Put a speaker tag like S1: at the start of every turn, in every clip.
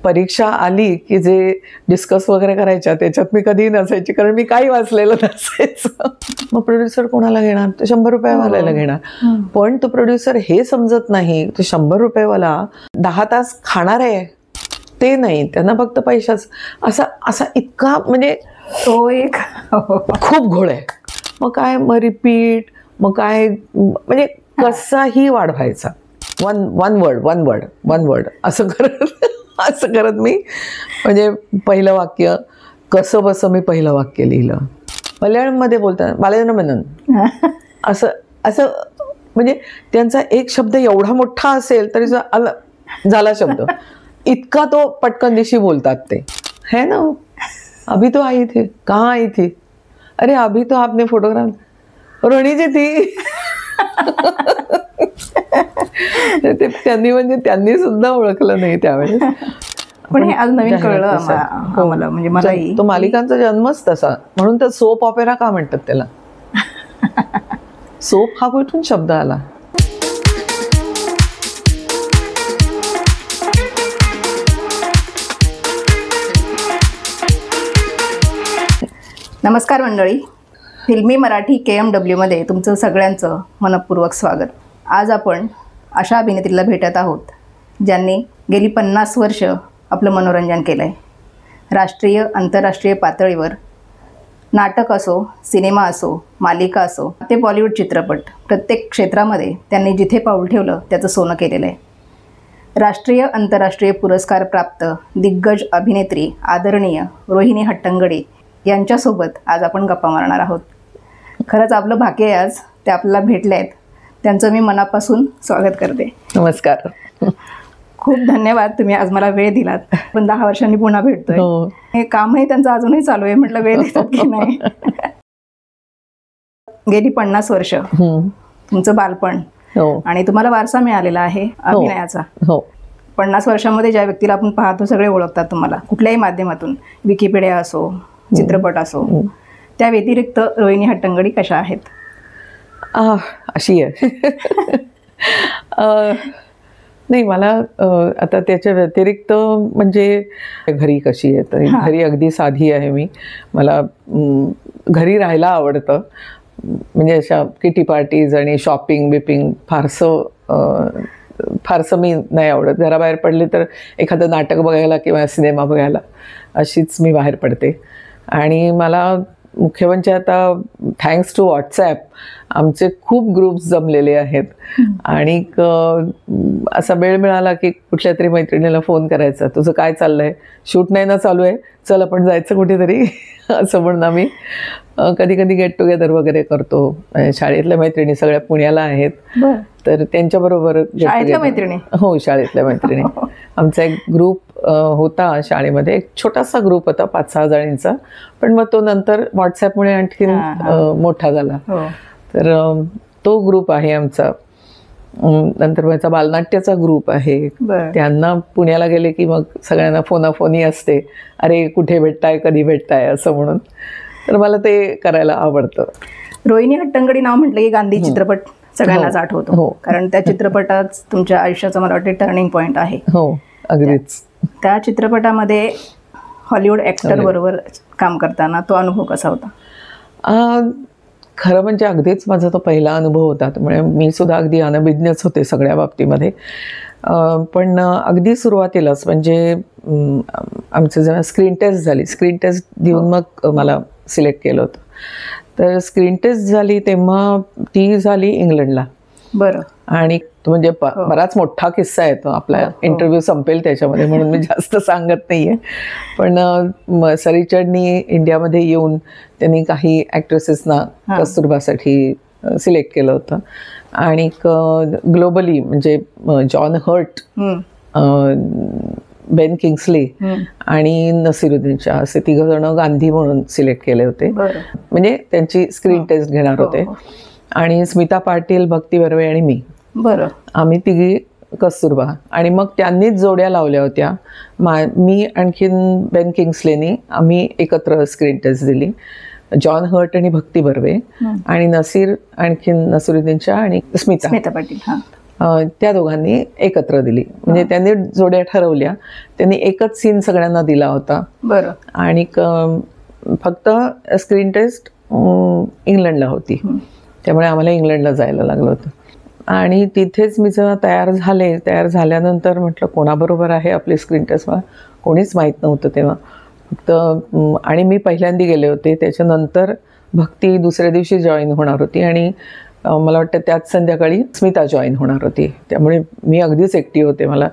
S1: परीक्षा आली की जे डिस्कस वगैरे करायच्या त्याच्यात मी कधीही नसायची, कारण मी काही वाचलेलं नसायचं. मग प्रोड्युसर कोणाला घेणार, तो 100 रुपयावाल्याला घेणार. पण तो प्रोड्युसर हे समजत नाही, तो 100 रुपयेवाला 10 तास खाणार आहे ते नाही, त्यांना फक्त पैशाच. असा इतका म्हणजे
S2: तो एक
S1: खूप घोळ आहे. मग काय, मग रिपीट, मग काय, म्हणजे कसाही वाढवायचा. वन वर्ड असं करत मी म्हणजे पहिलं वाक्य कसं बसं मी पहिलं वाक्य लिहिलं. मल्याळममध्ये बोलताना बालजनमनन असं म्हणजे त्यांचा एक शब्द एवढा मोठा असेल तरी झाला शब्द, इतका तो पटकन दिशी बोलतात ते. है ना, अभी तो आई थी, कहाँ आई थी, अरे अभी तो आपने फोटोग्राफ, रोणीची थी. त्यांनी सुद्धा ओळखलं नाही त्यावेळेस.
S2: पण हे आज नवीन कळलं आम्हाला, म्हणजे मलाही.
S1: तो मालिकांचा जन्मच तसा, म्हणून तर सोप ऑपेरा का म्हणतात त्याला. सोप हा कुठून शब्द आला.
S2: नमस्कार मंडळी, फिल्मी मराठी KMW मध्ये तुमचं सगळ्यांचं मनपूर्वक स्वागत. आज आपण अशा अभिनेत्रीला भेटत आहोत ज्यांनी गेली 50 वर्ष आपलं मनोरंजन केलं आहे. राष्ट्रीय आंतरराष्ट्रीय पातळीवर नाटक असो, सिनेमा असो, मालिका असो, ते बॉलिवूड चित्रपट, प्रत्येक क्षेत्रामध्ये त्यांनी जिथे पाऊल ठेवलं त्याचं सोनं केलेलं आहे. राष्ट्रीय आंतरराष्ट्रीय पुरस्कार प्राप्त दिग्गज अभिनेत्री आदरणीय रोहिणी हट्टंगडी यांच्यासोबत आज आपण गप्पा मारणार आहोत. खरंच आपलं भाग्य आहे आज ते आपल्याला भेटले आहेत. त्यांचं मी मनापासून स्वागत करते.
S1: नमस्कार.
S2: खूप धन्यवाद, तुम्ही आज मला वेळ दिलात. पण 10 वर्षांनी पुन्हा भेटतोय. हे कामही त्यांचं अजूनही चालू आहे, म्हटलं वेळ देतात की नाही. गेली 50 वर्ष तुमचं बालपण आणि तुम्हाला वारसा मिळालेला आहे अभिनयाचा. 50 वर्षामध्ये ज्या व्यक्तीला आपण पाहतो सगळे ओळखतात तुम्हाला, कुठल्याही माध्यमातून, विकिपीडिया असो, चित्रपट असो. त्या व्यतिरिक्त रोहिणी हट्टंगडी कशा आहेत?
S1: अशी आहे. नाही, मला आता त्याच्या व्यतिरिक्त म्हणजे घरी कशी आहे, तर घरी अगदी साधी आहे मी. मला घरी राहायला आवडतं. म्हणजे अशा किटी पार्टीज आणि शॉपिंग बिपिंग फारसं मी नाही आवडत. घराबाहेर पडले तर एखादं नाटक बघायला किंवा सिनेमा बघायला अशीच मी बाहेर पडते. आणि मला मुख्य म्हणजे आता थँक्स टू व्हॉट्सॲप आमचे खूप ग्रुप्स जमलेले आहेत. आणि असा वेळ मिळाला की कुठल्या तरी मैत्रिणीला फोन करायचा, तुझं काय चाललं आहे, शूट नाही ना चालू आहे, चल आपण जायचं कुठेतरी, असं म्हणून आम्ही कधी कधी गेट टुगेदर वगैरे करतो. शाळेतल्या मैत्रिणी सगळ्या पुण्याला आहेत, तर त्यांच्याबरोबर
S2: मैत्रिणी.
S1: हो, शाळेतल्या मैत्रिणी. आमचा एक ग्रुप होता शाळेमध्ये, एक छोटासा ग्रुप होता 5-6 जणींचा, पण मग तो नंतर व्हॉट्सॲपमुळे आणखीन मोठा झाला. तर तो ग्रुप आहे आमचा. नंतर माझा बालनाट्याचा ग्रुप आहे. त्यांना पुण्याला गेले की मग सगळ्यांना फोनाफोनी असते, अरे कुठे भेटताय, कधी भेटताय, असं म्हणून. तर मला ते करायला आवडतं.
S2: रोहिणी हट्टंगडी नाव म्हटलं की गांधी चित्रपट सगळ्यांनाच आठवतो, कारण त्या चित्रपटात तुमच्या आयुष्याचा मला वाटते टर्निंग पॉईंट आहे.
S1: हो, अगदीच.
S2: त्या चित्रपटामध्ये हॉलिवूड ॲक्टर बरोबर काम करताना तो अनुभव कसा होता?
S1: खरं म्हणजे अगदीच माझा तो पहिला अनुभव होता, त्यामुळे मी सुद्धा अगदी अनभिज्ञच होते सगळ्या बाबतीमध्ये. पण अगदी सुरुवातीलाच म्हणजे आमचं जेव्हा स्क्रीन टेस्ट झाली, स्क्रीन टेस्ट देऊन मग मला सिलेक्ट केलं होतं. तर स्क्रीन टेस्ट झाली तेव्हा ती झाली इंग्लंडला.
S2: बरं.
S1: आणि तो म्हणजे बराच मोठा किस्सा आहे तो, आपला इंटरव्ह्यू संपेल त्याच्यामध्ये, म्हणून मी जास्त सांगत नाही आहे. पण सर रिचर्डनी इंडियामध्ये येऊन त्यांनी काही ॲक्ट्रेसेसना कस्तुरबासाठी सिलेक्ट केलं होतं. आणि ग्लोबली म्हणजे जॉन हर्ट, बेन किंग्सली आणि नसीरुद्दीन शाह असे 3 जण गांधी म्हणून सिलेक्ट केले होते. म्हणजे त्यांची स्क्रीन टेस्ट घेणार होते. आणि स्मिता पाटील, भक्ती बर्वे आणि मी, आम्ही 3 कस्तुरबा. आणि मग त्यांनीच जोड्या लावल्या होत्या. मी आणखीन बेन किंग्सलेनी आम्ही एकत्र स्क्रीन टेस्ट दिली. जॉन हर्ट आणि भक्ती बर्वे आणि नसीर आणखीन नसीरुद्दीन शाह आणि स्मिता
S2: पाटील.
S1: त्या दोघांनी एकत्र दिली. म्हणजे त्यांनी जोड्या ठरवल्या, त्यांनी एकच सीन सगळ्यांना दिला होता.
S2: बरं.
S1: आणि फक्त स्क्रीन टेस्ट इंग्लंडला होती, त्यामुळे आम्हाला इंग्लंडला जायला लागलं होतं. आणि तिथेच मी जेव्हा तयार झाल्यानंतर म्हटलं कोणाबरोबर आहे आपली स्क्रीन टेस्ट, मला कोणीच माहीत नव्हतं तेव्हा. फक्त आणि मी पहिल्यांदा गेले होते. त्याच्यानंतर भक्ती दुसऱ्या दिवशी जॉईन होणार होती आणि मला वाटतं त्याच संध्याकाळी स्मिता जॉईन होणार होती. त्यामुळे मी अगदीच एकटी होते, मला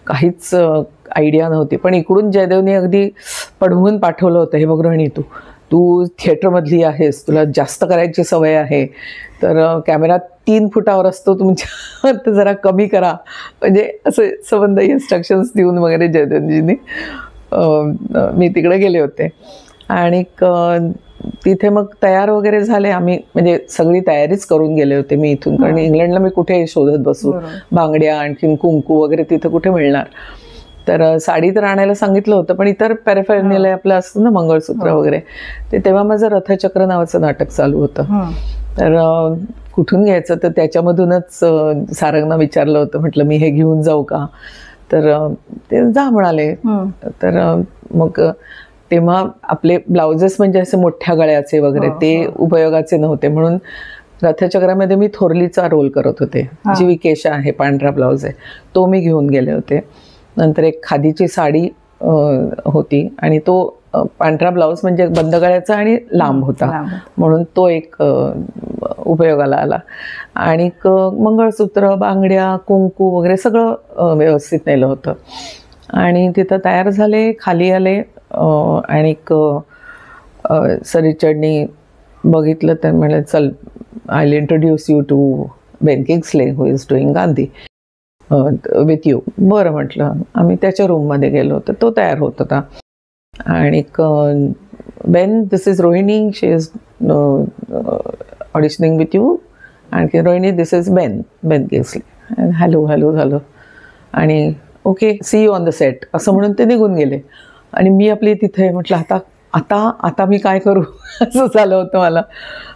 S1: काहीच आयडिया नव्हती. पण इकडून जयदेवने अगदी पढवून पाठवलं होतं, हे बघ रोहिणी, तू थिएटरमधली आहेस, तुला जास्त करायची सवय आहे, तर कॅमेरा 3 फुटावर असतो तुमच्या, तर जरा कमी करा, म्हणजे असे संबंध इन्स्ट्रक्शन्स देऊन वगैरे जयदेवजींनी मी तिकडे गेले होते. आणि तिथे मग तयार वगैरे झाले आम्ही, म्हणजे सगळी तयारीच करून गेले होते मी इथून, कारण इंग्लंडला मी कुठे शोधत बसू, बांगड्या आणखीन कुंकू वगैरे तिथं कुठे मिळणार. तर साडी तर आणायला सांगितलं होतं, पण इतर पॅराफेरनियल आपलं असतं ना, मंगळसूत्र वगैरे, ते तेव्हा माझं रथचक्र नावाचं नाटक चालू होतं. तर कुठून घ्यायचं, तर त्याच्यामधूनच सारंगना विचारलं होतं, म्हटलं मी हे घेऊन जाऊ का, तर ते जा म्हणाले. तर मग तेव्हा आपले ब्लाउजेस म्हणजे असे मोठ्या गळ्याचे वगैरे ते उपयोगाचे नव्हते, म्हणून रथचक्रामध्ये मी थोरलीचा रोल करत होते. जी विकेशा आहे, पांढरा ब्लाऊज आहे, तो मी घेऊन गेले होते. नंतर एक खादीची साडी होती आणि तो पांढरा ब्लाऊज म्हणजे बंद गळ्याचा आणि लांब होता, म्हणून तो एक उपयोगाला आला. आणि मंगळसूत्र, बांगड्या, कुंकू वगैरे सगळं व्यवस्थित नेलं होतं. आणि तिथं तयार झाले, खाली आले आणि सर रिचर्डनी बघितलं तर म्हणाले, चल I will introduce you to Ben Kingsley who is doing Gandhi with you. बरं म्हटलं. आम्ही त्याच्या रूममध्ये गेलो होतो, तो तयार होत होता. आणि Ben, this is Rohini, she is auditioning with you. आणखी Rohini, this is Ben Kingsley. Hello झालं आणि okay, see you on the set असं म्हणून ते निघून गेले. आणि मी आपली तिथे म्हटलं आता मी काय करू असं झालं होतं मला.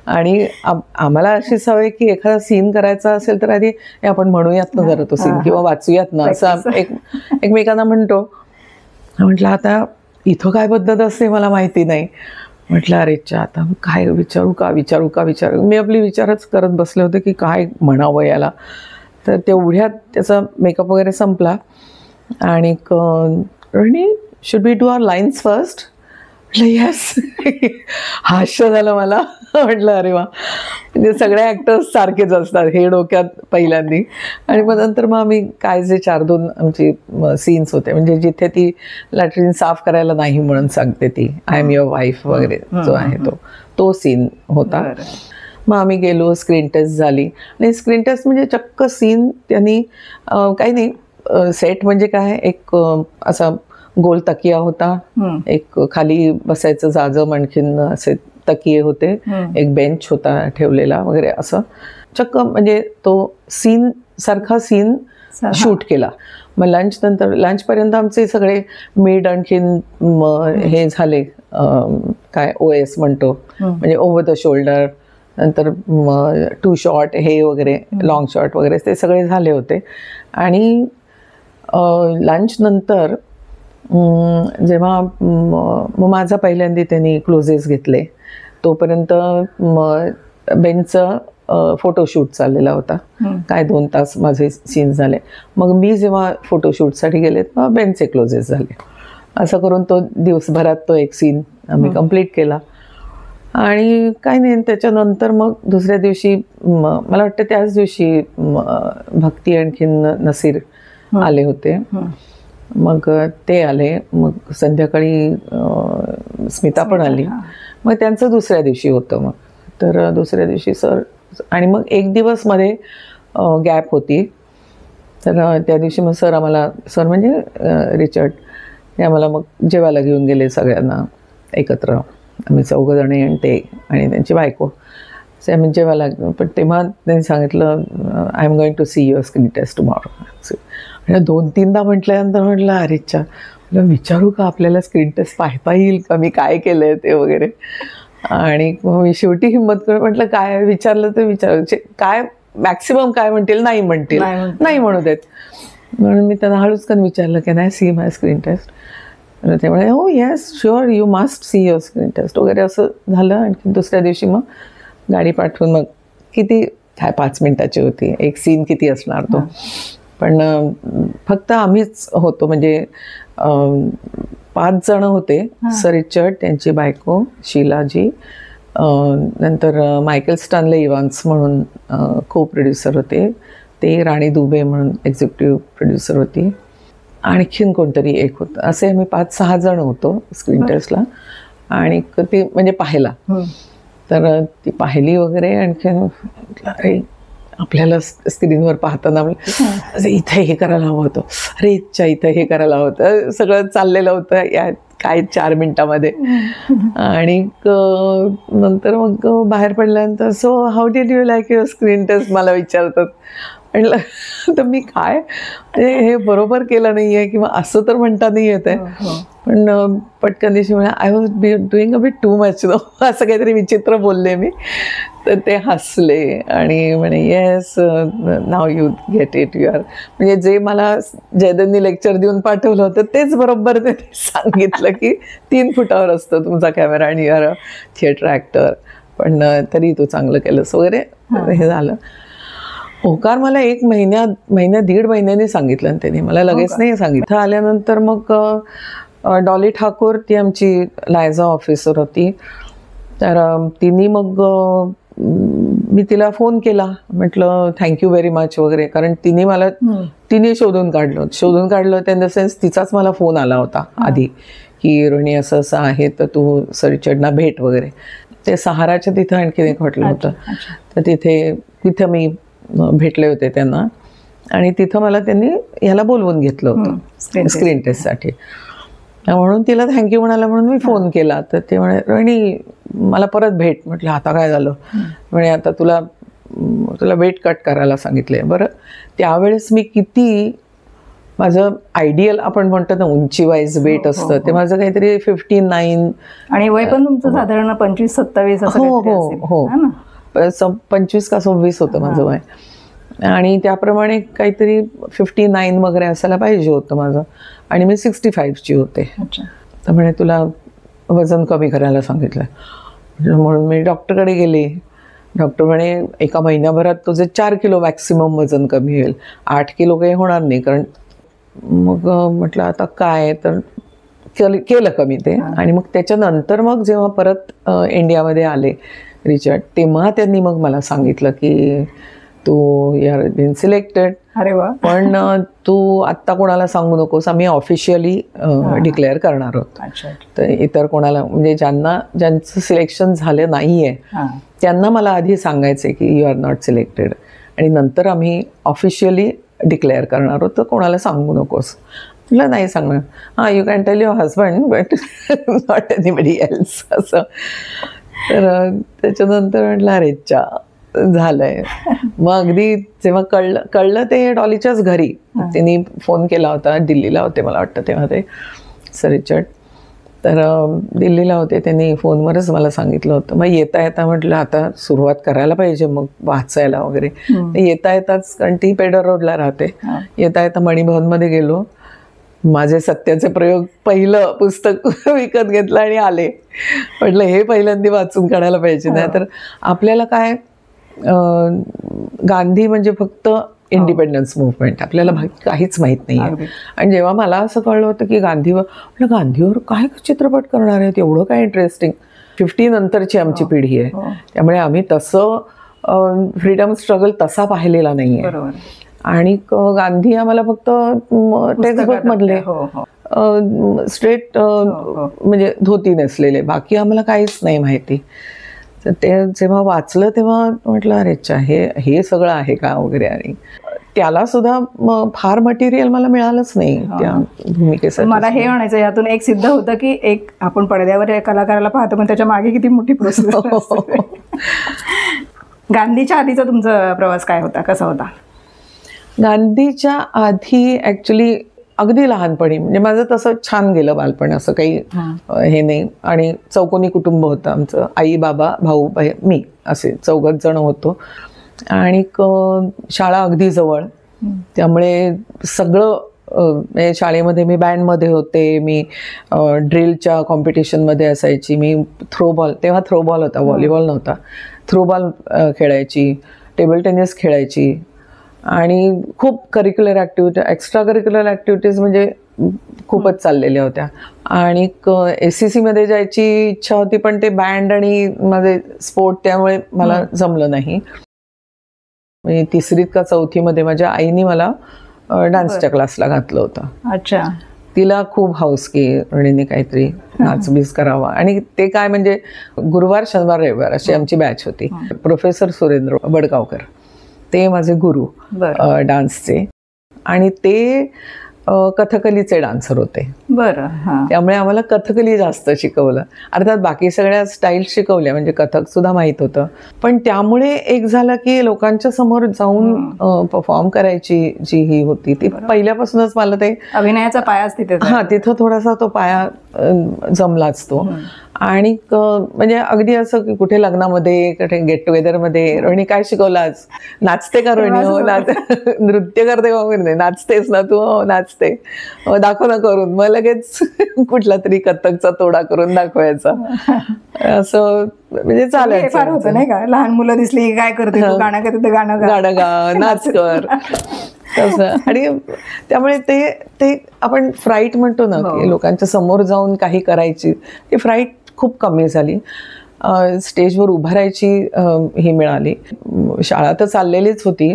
S1: आणि आम्हाला अशी सवय की एखादा सीन करायचा असेल तर आधी आपण म्हणूयात ना जरा तो सीन, किंवा वाचूयात ना, असं एकमेकांना म्हणतो. म्हटलं आता इथं काय पद्धत असते मला माहिती नाही. म्हटलं अरेच्या, आता काय विचारू. मी आपली विचारच करत बसले होते की काय म्हणावं याला. तर तेवढ्यात त्याचा मेकअप वगैरे संपला. आणि Rohini, should we do our lines first? म्हटलं येस. हास्य झालं मला. म्हटलं अरे वा, म्हणजे सगळे ॲक्टर्स सारखेच असतात हे डोक्यात पहिल्यांदी. आणि मग नंतर मग आम्ही काय जे 4-2 आमची सीन्स होते, म्हणजे जिथे ती लॅट्रिन साफ करायला नाही म्हणून सांगते ती, आय एम युअर वाईफ वगैरे जो आहे तो सीन होता. मग आम्ही गेलो, स्क्रीन टेस्ट झाली. आणि स्क्रीन टेस्ट म्हणजे चक्क सीन त्यांनी काही नाही, सेट म्हणजे काय, एक असा गोल तकिया होता, एक खाली बसायचं जाजम, आणखीन असे तकिये होते, एक बेंच होता ठेवलेला वगैरे, असं चक्क म्हणजे तो सीन सारखा सीन शूट केला. मग लंचपर्यंत आमचे सगळे मीड आणखीन हे झाले, काय OS म्हणतो, म्हणजे ओव्हर द शोल्डर, नंतर 2 शॉट हे वगैरे, लॉंग शॉट वगैरे ते सगळे झाले होते. आणि लंच नंतर जेव्हा मग माझा पहिल्यांदा त्यांनी क्लोजेस घेतले, तोपर्यंत बेनचं फोटोशूट चाललेला होता. काय 2 तास माझे सीन झाले. मग मी जेव्हा फोटोशूटसाठी गेले मग बेनचे क्लोजेस झाले. असं करून तो दिवसभरात तो एक सीन आम्ही कंप्लीट केला. आणि काय नाही, त्याच्यानंतर मग दुसऱ्या दिवशी मला वाटतं त्याच दिवशी भक्ती आणखीन नसीर आले होते. मग ते आले. मग संध्याकाळी स्मिता पण आली. मग त्यांचं दुसऱ्या दिवशी होतं. मग तर दुसऱ्या दिवशी सर, आणि मग 1 दिवस मध्ये गॅप होती. तर त्या दिवशी मग सर म्हणजे रिचर्ड, ते आम्हाला मग जेवायला घेऊन गेले सगळ्यांना एकत्र. आम्ही 4 जणी आणि ते आणि त्यांची बायको असे आम्ही जेवायला. पण तेव्हा त्यांनी सांगितलं, I am going to see your screen test tomorrow. म्हणजे 2-3दा म्हटल्यानंतर म्हटलं अरेच्या, विचारू का आपल्याला स्क्रीन टेस्ट पाहता येईल का, मी काय केलं आहे ते वगैरे. आणि मी शेवटी हिंमत करून म्हटलं काय विचारलं तर काय मॅक्सिमम काय म्हणतील, नाही म्हणतील, नाही म्हणू देत. म्हणून मी त्यांना हळूचकन विचारलं की नाही सी माय स्क्रीन टेस्ट. ते म्हणे हो yes sure you must see your screen test वगैरे असं झालं. आणखी दुसऱ्या दिवशी मग गाडी पाठवून, मग किती काय 5 मिनिटाची होती, एक सीन किती असणार तो, पण फक्त आम्हीच होतो, म्हणजे 5 जण होते. सर रिचर्ड, त्यांची बायको शीलाजी, नंतर मायकेल स्टॅनले इव्हान्स म्हणून को प्रोड्युसर होते ते, राणी दुबे म्हणून एक्झिक्युटिव्ह प्रोड्युसर होती, आणखीन कोणतरी एक होतं. असे आम्ही 5-6 जण होतो स्क्रीन टेस्टला. आणि ती म्हणजे पाहायला, तर ती पाहिली वगैरे. आणखीन अरे आपल्याला स्क्रीनवर पाहताना अरे इथे हे करायला हवं होतं, अरे इथं हे करायला हवं होतं, सगळं चाललेलं होतं या काय 4 मिनिटामध्ये. आणि नंतर मग बाहेर पडल्यानंतर so how did you like your screen test मला विचारतात. म्हटलं तर मी काय हे बरोबर केलं नाही आहे किंवा असं तर म्हणता नाही येत आहे. पण पटकन दिवशी म्हणे I was doing a bit too much no, असं काहीतरी विचित्र बोलले मी. तर ते हसले आणि म्हणे yes now you get it your, म्हणजे जे मला जयदननी लेक्चर देऊन पाठवलं होतं तेच बरोबर ते सांगितलं की 3 फुटावर असतो तुमचा कॅमेरा आणि युअर अ थिएटर ॲक्टर, पण तरी तू चांगलं केलंस वगैरे हे झालं. होकार मला 1 महिन्या 1.5 महिन्यांनी सांगितलं त्यांनी, मला लगेच नाही सांगितलं. आल्यानंतर मग डॉली ठाकूर, ती आमची लायझा ऑफिसर होती, तर तिने मग मी तिला फोन केला, म्हटलं थँक्यू व्हेरी मच वगैरे, कारण तिने शोधून काढलं इन द सेन्स तिचाच मला फोन आला होता आधी की रोहिणी असं असं आहे तर तू सर रिचर्डना भेट वगैरे. ते सहाराच्या तिथं आणखीन एक हॉटेल होतं, तर तिथं मी भेटले होते त्यांना. आणि तिथं मला त्यांनी ह्याला बोलवून घेतलं होतं स्क्रीन टेस्टसाठी. म्हणून तिला थँक्यू म्हणाला म्हणून मी फोन केला. तर ते म्हणे रोहिणी मला परत भेट. म्हटलं आता काय झालं? म्हणे आता तुला वेट कट करायला सांगितले. बरं त्यावेळेस मी किती माझं आयडियल आपण म्हणतो ना उंची वाईज वेट असतं ते माझं काहीतरी 59.
S2: आणि वय पण तुमचं साधारण 25-27.
S1: हो 25 का 26 होतं माझं वय. आणि त्याप्रमाणे काहीतरी 59 वगैरे असायला पाहिजे होतं माझं. आणि मी 65ची होते. तर म्हणे तुला वजन कमी करायला सांगितलं. म्हणून मी डॉक्टरकडे गेले. डॉक्टर म्हणे 1 महिन्याभरात तुझे 4 किलो मॅक्सिमम वजन कमी होईल, 8 किलो काही होणार नाही. कारण मग म्हटलं आता काय, तर केलं कमी ते. आणि मग त्याच्यानंतर मग जेव्हा परत इंडियामध्ये आले रिचर्ड, तेव्हा त्यांनी मग मला सांगितलं की तू यू आर बीन सिलेक्टेड.
S2: अरे वा.
S1: पण तू आत्ता कोणाला सांगू नकोस, आम्ही ऑफिशियली डिक्लेअर करणार आहोत. तर इतर कोणाला म्हणजे ज्यांचं सिलेक्शन झालं नाही आहे त्यांना मला आधी सांगायचं की यू आर नॉट सिलेक्टेड, आणि नंतर आम्ही ऑफिशियली डिक्लेअर करणार आहोत, तर कोणाला सांगू नकोस. म्हटलं नाही सांगणार. You can tell your husband but not anybody else असं. तर त्याच्यानंतर म्हटलं अरेच्छा झालंय. मग अगदी जेव्हा कळलं ते डॉलीच्याच घरी त्यांनी फोन केला होता. दिल्लीला होते मला वाटतं तेव्हा ते सर रिचर्ड. तर दिल्लीला होते, त्यांनी फोनवरच मला सांगितलं होतं. मग येता म्हटलं आता सुरुवात करायला पाहिजे मग वाचायला वगैरे. येताच, कारण ती पेडर रोडला राहते, येता मणिभवनमध्ये गेलो. माझे सत्याचे प्रयोग पहिलं पुस्तक विकत घेतलं आणि आले. म्हटलं हे पहिल्यांदा वाचून काढायला पाहिजे. नाही तर आपल्याला काय गांधी म्हणजे फक्त इंडिपेंडन्स मुवमेंट, आपल्याला काहीच माहीत नाही आहे. आणि जेव्हा मला असं कळलं होतं की गांधीवर काय चित्रपट करणार आहेत, एवढं काय इंटरेस्टिंग. 50 नंतरची आमची पिढी आहे, त्यामुळे आम्ही तसं फ्रीडम स्ट्रगल तसा पाहिलेला नाही आहे. आणि गांधी आम्हाला फक्त टेक्स्टबुक मधले स्ट्रेट म्हणजे धोती नेसलेले, बाकी आम्हाला काहीच नाही माहिती. तर ते जेव्हा वाचलं तेव्हा म्हटलं अरेच्छा हे सगळं आहे का वगैरे. आणि त्याला सुद्धा फार मटेरियल मला मिळालंच नाही त्या भूमिकेसाठी.
S2: मला हे म्हणायचं यातून एक सिद्ध होतं की एक आपण पडद्यावर कलाकाराला पाहतो पण त्याच्या मागे किती मोठी प्रोसेस. गांधीच्या आधीचा तुमचा प्रवास काय होता, कसा होता?
S1: गांधीच्या आधी ॲक्च्युली अगदी लहानपणी म्हणजे माझं तसं छान गेलं बालपण, असं काही हे नाही. आणि चौकोनी कुटुंब होतं आमचं, आई बाबा भाऊ मी असे 4 जण होतो. आणि शाळा अगदी जवळ, त्यामुळे सगळं म्हणजे शाळेमध्ये मी बँडमध्ये होते, मी ड्रिलच्या कॉम्पिटिशनमध्ये असायची, मी थ्रोबॉल, तेव्हा थ्रोबॉल होता, व्हॉलीबॉल नव्हता, थ्रोबॉल खेळायची, टेबल टेनिस खेळायची आणि खूप curricular activity, extra curricular activities म्हणजे खूपच चाललेल्या होत्या. आणि SCCमध्ये जायची इच्छा होती, पण ते बँड आणि माझे स्पोर्ट त्यामुळे मला जमलं नाही. म्हणजे 3रीत का 4थीमध्ये माझ्या आईने मला डान्सच्या क्लासला घातलं होतं.
S2: अच्छा.
S1: तिला खूप हौस की रणीने काहीतरी नाचबीज करावा. आणि ते काय म्हणजे गुरुवार शनिवार रविवार अशी आमची बॅच होती. प्रोफेसर सुरेंद्र बडगावकर ते माझे गुरु डान्सचे, आणि ते कथकलीचे डान्सर होते.
S2: बरं.
S1: त्यामुळे आम्हाला कथकली जास्त शिकवलं. अर्थात बाकी सगळ्या स्टाईल शिकवल्या, म्हणजे कथक सुद्धा माहीत होतं, पण त्यामुळे एक झालं की लोकांच्या समोर जाऊन परफॉर्म करायची जी ही होती ती पहिल्यापासूनच मला ते
S2: अभिनयाचा पायाच तिथे.
S1: तिथं थोडासा तो पाया जमलाच तो. आणि म्हणजे अगदी असं की कुठे लग्नामध्ये, कुठे गेट टुगेदरमध्ये, रोहिणी काय शिकवलं आज, नाचते का रोहिणी? हो नृत्य करते का? वगैरे नाचतेस ना तू? हो नाचते. दाखव ना करून. मग लगेच कुठला तरी कथकचा तोडा करून दाखवायचा. असं म्हणजे चालायचं.
S2: फार होतं नाही का, लहान मुलं दिसली काय करते, गाणं करते तर गाणं
S1: गा, नाच कर तसं. आणि त्यामुळे ते आपण फ्राईट म्हणतो ना की लोकांच्या समोर जाऊन काही करायची, ती फ्राईट खूप कमी झाली. स्टेजवर उभं राहायची ही मिळाली. शाळा तर चाललेलीच होती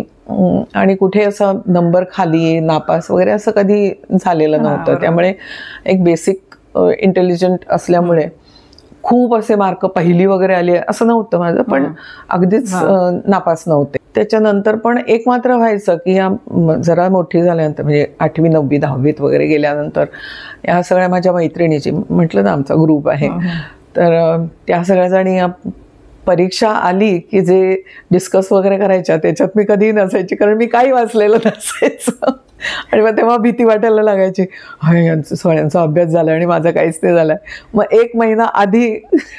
S1: आणि कुठे असं नंबर खाली नापास वगैरे असं कधी झालेलं नव्हतं. त्यामुळे एक बेसिक इंटेलिजंट असल्यामुळे खूप असे मार्क पहिली वगैरे आली असं नव्हतं माझं, पण अगदीच नापास नव्हते. त्याच्यानंतर पण एक मात्र व्हायचं की या जरा मोठी झाल्यानंतर, म्हणजे 8वी 9वी 10वीत वगैरे गेल्यानंतर या सगळ्या माझ्या मैत्रिणीची, म्हटलं ना आमचा ग्रुप आहे, तर त्या सगळ्या जणी परीक्षा आली की जे डिस्कस वगैरे करायच्या त्याच्यात मी कधीही नसायची, कारण मी काही वाचलेलं नसायचं. आणि मग तेव्हा भीती वाटायला लागायची, हाय यांचं सगळ्यांचा अभ्यास झाला आणि माझा काहीच नाही झालाय. मग 1 महिना आधी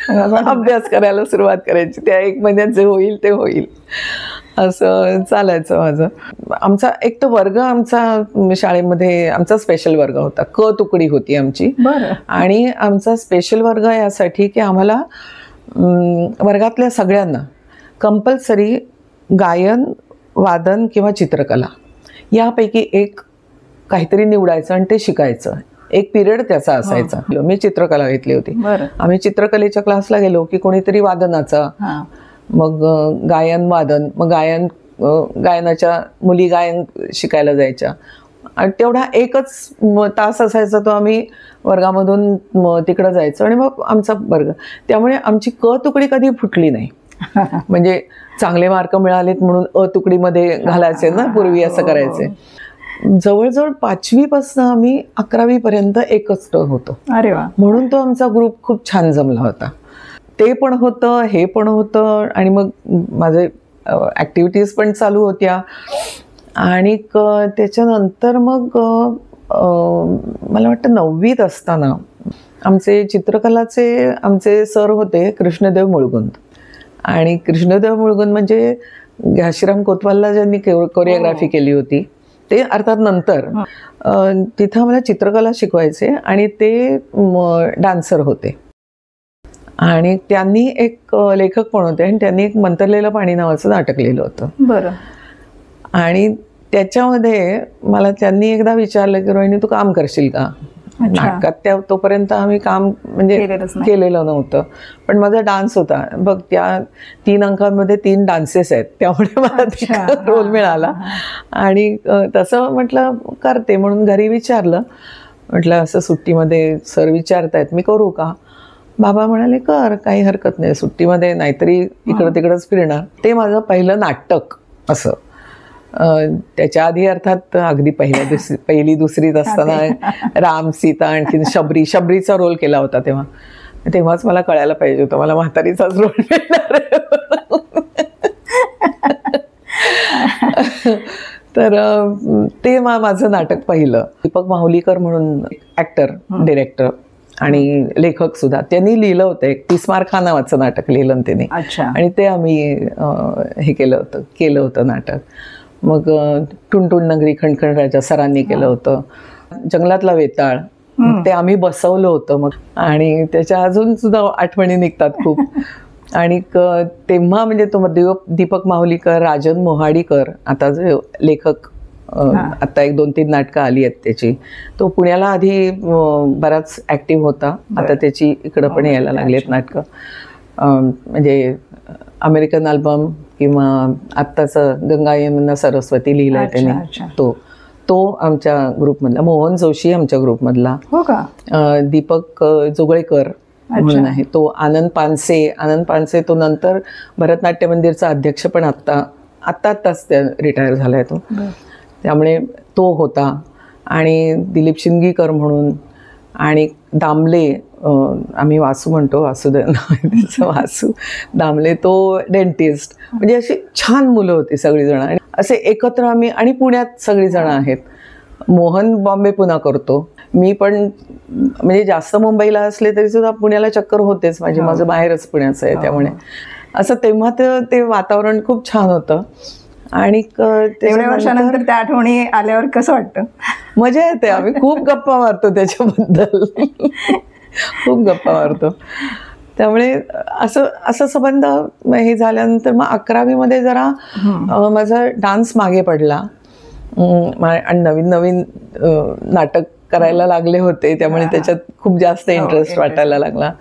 S1: अभ्यास करायला सुरुवात करायची. त्या 1 महिन्यात जे होईल ते होईल असं चालायचं माझं. आमचा एक तर वर्ग, आमचा शाळेमध्ये आमचा स्पेशल वर्ग होता, तुकडी होती आमची. आणि आमचा स्पेशल वर्ग यासाठी की आम्हाला वर्गातल्या सगळ्यांना कंपल्सरी गायन, वादन किंवा चित्रकला यापैकी एक काहीतरी निवडायचं आणि ते शिकायचं. एक पिरियड त्याचा असायचा. मी चित्रकला घेतली होती. आम्ही चित्रकलेच्या क्लासला गेलो की कोणीतरी वादनाचा, मग गायन वादन, मग गायनाच्या मुली गायन शिकायला जायच्या. आणि तेवढा एकच तास असायचा, तो आम्ही वर्गामधून तिकडं जायचो आणि मग आमचा वर्ग. त्यामुळे आमची तुकडी कधी फुटली नाही. म्हणजे चांगले मार्क मिळालेत म्हणून तुकडीमध्ये घालायचे ना, पूर्वी असं करायचे. जवळजवळ 5वी पासून आम्ही 11वी पर्यंत एकच होतो.
S2: अरे वा.
S1: म्हणून तो आमचा ग्रुप खूप छान जमला होता. ते पण होतं, हे पण होतं, आणि मग माझे ॲक्टिव्हिटीज पण चालू होत्या. आणि त्याच्यानंतर मग मला वाटतं 9वीत असताना आमचे चित्रकलाचे आमचे सर होते कृष्णदेव मुळगुंद. आणि कृष्णदेव मुळगुंद म्हणजे घाशीराम कोतवालला ज्यांनी कोरिओग्राफी केली होती ते, अर्थात नंतर तिथं आम्हाला चित्रकला शिकवायचे आणि ते डान्सर होते. आणि त्यांनी एक लेखक पण होते आणि त्यांनी एक मंतरलेलं पाणी नावाचं नाटक लिहिलं होतं. आणि त्याच्यामध्ये मला त्यांनी एकदा विचारलं की रोहिणी तू काम करशील का नाटकात. तोपर्यंत आम्ही काम म्हणजे केलेलं नव्हतं, पण माझा डान्स होता. बघ त्या 3 अंकांमध्ये 3 डान्सेस आहेत, त्यामुळे मला रोल मिळाला. आणि तसं म्हटलं करते, म्हणून घरी विचारलं, म्हटलं असं सुट्टीमध्ये सर विचारतायत मी करू का. बाबा म्हणाले कर, काही हरकत नाही, सुट्टीमध्ये नाहीतरी इकडं तिकडंच फिरणार. ते माझं पहिलं नाटक असं. त्याच्या आधी अर्थात अगदी पहिली दुसरीत असताना राम सीता, आणखीन शबरीचा रोल केला होता. तेव्हाच मला कळायला पाहिजे होतं मला म्हातारीचाच रोल मिळणार. तर ते माझं नाटक पहिलं. दीपक माहुलीकर म्हणून ॲक्टर, डिरेक्टर, आणि लेखक सुद्धा. त्यांनी लिहिलं होतं एक तिस्मार खान नावाचं नाटक लिहिलं त्यांनी.
S2: अच्छा.
S1: आणि ते आम्ही हे केलं होतं नाटक. मग टुनटुन नगरी खणखण राजा सरांनी केलं होतं. जंगलातला वेताळ ते आम्ही बसवलं होतं मग. आणि त्याच्या अजून सुद्धा आठवणी निघतात खूप. आणि तेव्हा म्हणजे तो दीपक माहुलीकर, राजन मोहाडीकर, आता जे लेखक आता 1-2-3 नाटकं आली आहेत त्याची, तो पुण्याला आधी बराच ॲक्टिव्ह होता. आता त्याची इकडं पण यायला लागलेत नाटकं. म्हणजे अमेरिकन अल्बम किंवा आत्ताचं गंगा यमुना सरस्वती लिहिलं आहे त्यांनी. तो आमच्या ग्रुपमधला. मोहन जोशी आमच्या ग्रुपमधला.
S2: हो का.
S1: दीपक जोगळेकर म्हणून आहे तो. आनंद पानसे तो नंतर भरतनाट्य मंदिरचा अध्यक्ष पण आत्ताच रिटायर झाला आहे तो. त्यामुळे तो होता. आणि दिलीप शिंदगीकर म्हणून. आणि दामले, आम्ही वासू म्हणतो, वासुदेव वासू दामले, तो डेंटिस्ट. म्हणजे अशी छान मुलं होती सगळीजण. आणि असे एकत्र आम्ही. आणि पुण्यात सगळीजण आहेत. मोहन बॉम्बे पुन्हा करतो. मी पण म्हणजे जास्त मुंबईला असले तरी सुद्धा पुण्याला चक्कर होतेच माझं बाहेरच पुण्याचं आहे. त्यामुळे असं तेव्हा ते वातावरण खूप छान होतं. आणि
S2: तेवढ्या वर्षानंतर त्या आठवणी आल्यावर कसं वाटतं?
S1: मजा येते. आम्ही खूप गप्पा मारतो त्याच्याबद्दल. खूप गप्पा मारतो. त्यामुळे असं संबंध हे झाल्यानंतर मग 11वी जरा माझा डान्स मागे पडला. आणि नवीन नाटक करायला लागले होते. त्यामुळे त्याच्यात खूप जास्त इंटरेस्ट वाटायला लागला.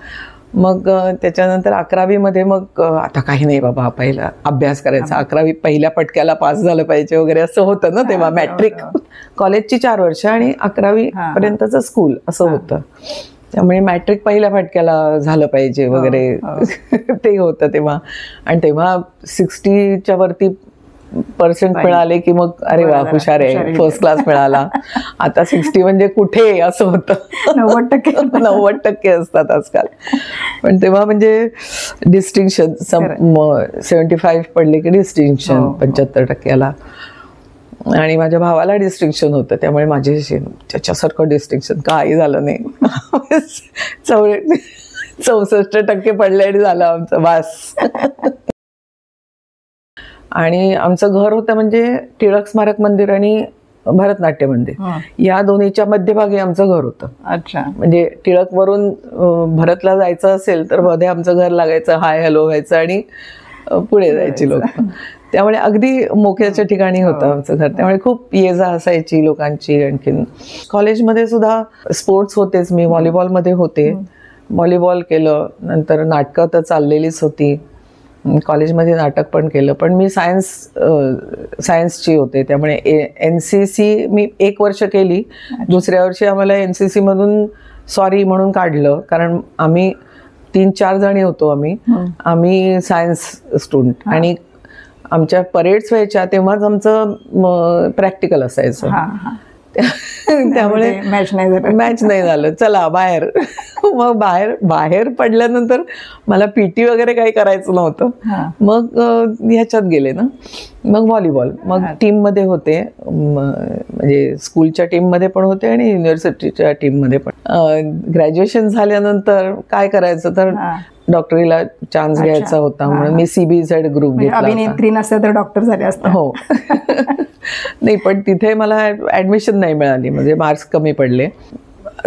S1: मग त्याच्यानंतर 11वी मग आता काही नाही बाबा, पहिला अभ्यास करायचा. 11वी पहिल्या पटक्याला पास झालं पाहिजे वगैरे असं होतं ना तेव्हा. मॅट्रिक कॉलेजची 4 वर्ष आणि 11वी पर्यंतचं स्कूल असं होतं. त्यामुळे मॅट्रिक पहिल्या फटक्याला झालं पाहिजे वगैरे ते होतं तेव्हा. आणि तेव्हा 60च्या वरती % मिळाले की मग अरे वा, हुशार आहे, फर्स्ट क्लास मिळाला. आता 60 म्हणजे कुठे असं होतं. 90% असतात आजकाल. पण तेव्हा म्हणजे डिस्टिंक्शन 75 पडले की डिस्टिंक्शन 75%ला. आणि माझ्या भावाला डिस्टिंक्शन होतं. त्यामुळे माझ्याशी त्याच्यासारखं डिस्टिंक्शन काही झालं नाही. 64% पडले आणि झालं आमचं बास. आणि आमचं घर होतं म्हणजे टिळक स्मारक मंदिर आणि भरतनाट्य मंदिर या दोन्हीच्या मध्यभागी आमचं घर होतं.
S2: अच्छा.
S1: म्हणजे टिळकवरून भरतला जायचं असेल तर मध्ये आमचं घर लागायचं. हाय हॅलो व्हायचं आणि पुढे जायची लोक. त्यामुळे अगदी मोक्याच्या ठिकाणी होतं आमचं घर. त्यामुळे खूप ये जा असायची लोकांची. आणखीन कॉलेजमध्ये सुद्धा स्पोर्ट्स होतेच. मी व्हॉलीबॉलमध्ये होते. व्हॉलीबॉल केलं. नंतर नाटकं तर चाललेलीच होती. कॉलेजमध्ये नाटक पण केलं. पण मी सायन्सची होते. त्यामुळे NCC मी 1 वर्ष केली. दुसऱ्या वर्षी आम्हाला NCC मधून सॉरी म्हणून काढलं. कारण आम्ही 3-4 जणी होतो. आम्ही सायन्स स्टुडंट. आणि आमच्या परेड्स व्हायच्या तेव्हाच आमचं प्रॅक्टिकल असायचं. त्यामुळे मॅच नाही झालं. चला बाहेर. मग बाहेर पडल्यानंतर मला PT वगैरे काही करायचं नव्हतं. मग ह्याच्यात गेले ना. मग व्हॉलीबॉल. मग टीममध्ये होते. म्हणजे स्कूलच्या टीममध्ये पण होते आणि युनिव्हर्सिटीच्या टीममध्ये पण. ग्रॅज्युएशन झाल्यानंतर काय करायचं तर डॉक्टरीला चान्स घ्यायचा होता म्हणून मी CBZ ग्रुप घेतला.
S2: अभिनेत्री नसते तर डॉक्टर झाले असते.
S1: हो. नाही, पण तिथे मला ॲडमिशन नाही मिळाली. म्हणजे मार्क्स कमी पडले.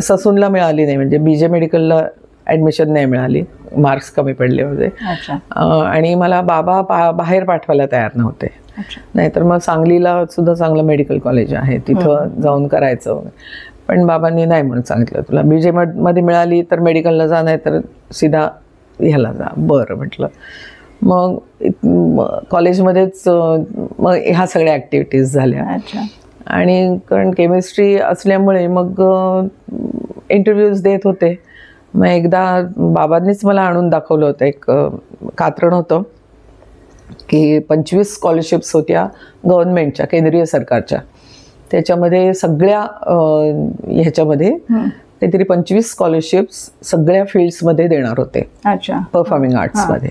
S1: ससूनला मिळाली नाही. म्हणजे BJ मेडिकलला ॲडमिशन नाही मिळाली. मार्क्स कमी पडले म्हणजे. आणि मला बाबा बाहेर पाठवायला तयार नव्हते. नाहीतर मग सांगलीला सुद्धा चांगलं मेडिकल कॉलेज आहे, तिथं जाऊन करायचं. पण बाबांनी नाही म्हणून सांगितलं, तुला BJ मध्ये मिळाली तर मेडिकलला जा, नाही तर सीधा ह्याला जा. बरं म्हटलं. मग कॉलेजमध्येच मग ह्या सगळ्या ॲक्टिव्हिटीज झाल्या. आणि कारण केमिस्ट्री असल्यामुळे मग इंटरव्ह्यूज देत होते. मग एकदा बाबांनीच मला आणून दाखवलं होतं. एक कात्रण होतं की 25 स्कॉलरशिप्स होत्या गव्हर्नमेंटच्या, केंद्रीय सरकारच्या. त्याच्यामध्ये सगळ्या ह्याच्यामध्ये काहीतरी 25 स्कॉलरशिप्स सगळ्या फील्ड्समध्ये देणार होते. परफॉर्मिंग आर्ट्समध्ये.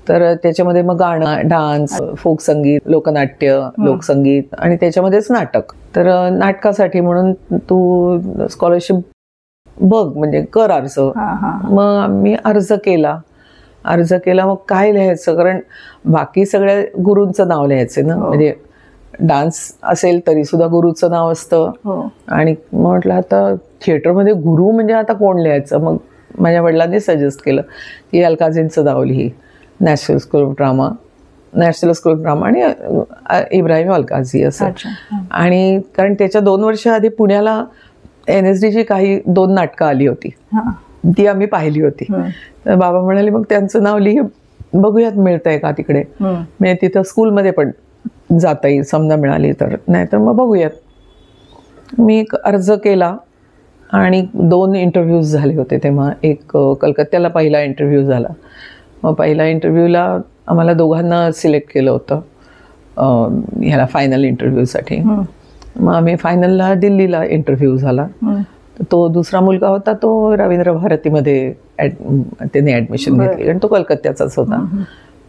S1: तर त्याच्यामध्ये मग गाणं, डान्स, फोक संगीत, लोकनाट्य, लोकसंगीत आणि त्याच्यामध्येच नाटक. तर नाटकासाठी म्हणून तू स्कॉलरशिप बघ म्हणजे कर अर्ज. मग मी अर्ज केला मग काय लिहायचं, कारण बाकी सगळ्या गुरूंचं नाव लिहायचं ना, म्हणजे डान्स असेल तरी सुद्धा गुरुचं नाव असतं. आणि म्हटलं आता थिएटरमध्ये गुरु म्हणजे आता कोण लिहायचं. मग माझ्या वडिलांनी सजेस्ट केलं की अलकाजींचं नाव लिही, नॅशनल स्कूल ऑफ ड्रामा आणि इब्राहिम अलकाजी असं. आणि कारण त्याच्या 2 वर्ष आधी पुण्याला NSDची काही 2 नाटकं आली होती, ती आम्ही पाहिली होती. तर बाबा म्हणाले मग त्यांचं नाव लिही, बघूयात मिळतंय का तिकडे, म्हणजे तिथं स्कूलमध्ये पण जाता येईल समजा मिळाली तर, नाहीतर मग बघूयात. मी एक अर्ज केला आणि 2 इंटरव्ह्यूज झाले होते तेव्हा. एक कलकत्त्याला पहिला इंटरव्ह्यू झाला. मग पहिल्या इंटरव्ह्यूला आम्हाला दोघांना सिलेक्ट केलं होतं ह्याला फायनल इंटरव्ह्यूसाठी. मग आम्ही फायनलला दिल्लीला इंटरव्ह्यू झाला. तो दुसरा मुलगा होता तो रवींद्र भारतीमध्ये त्याने ॲडमिशन घेतली, कारण तो कलकत्त्याचाच होता.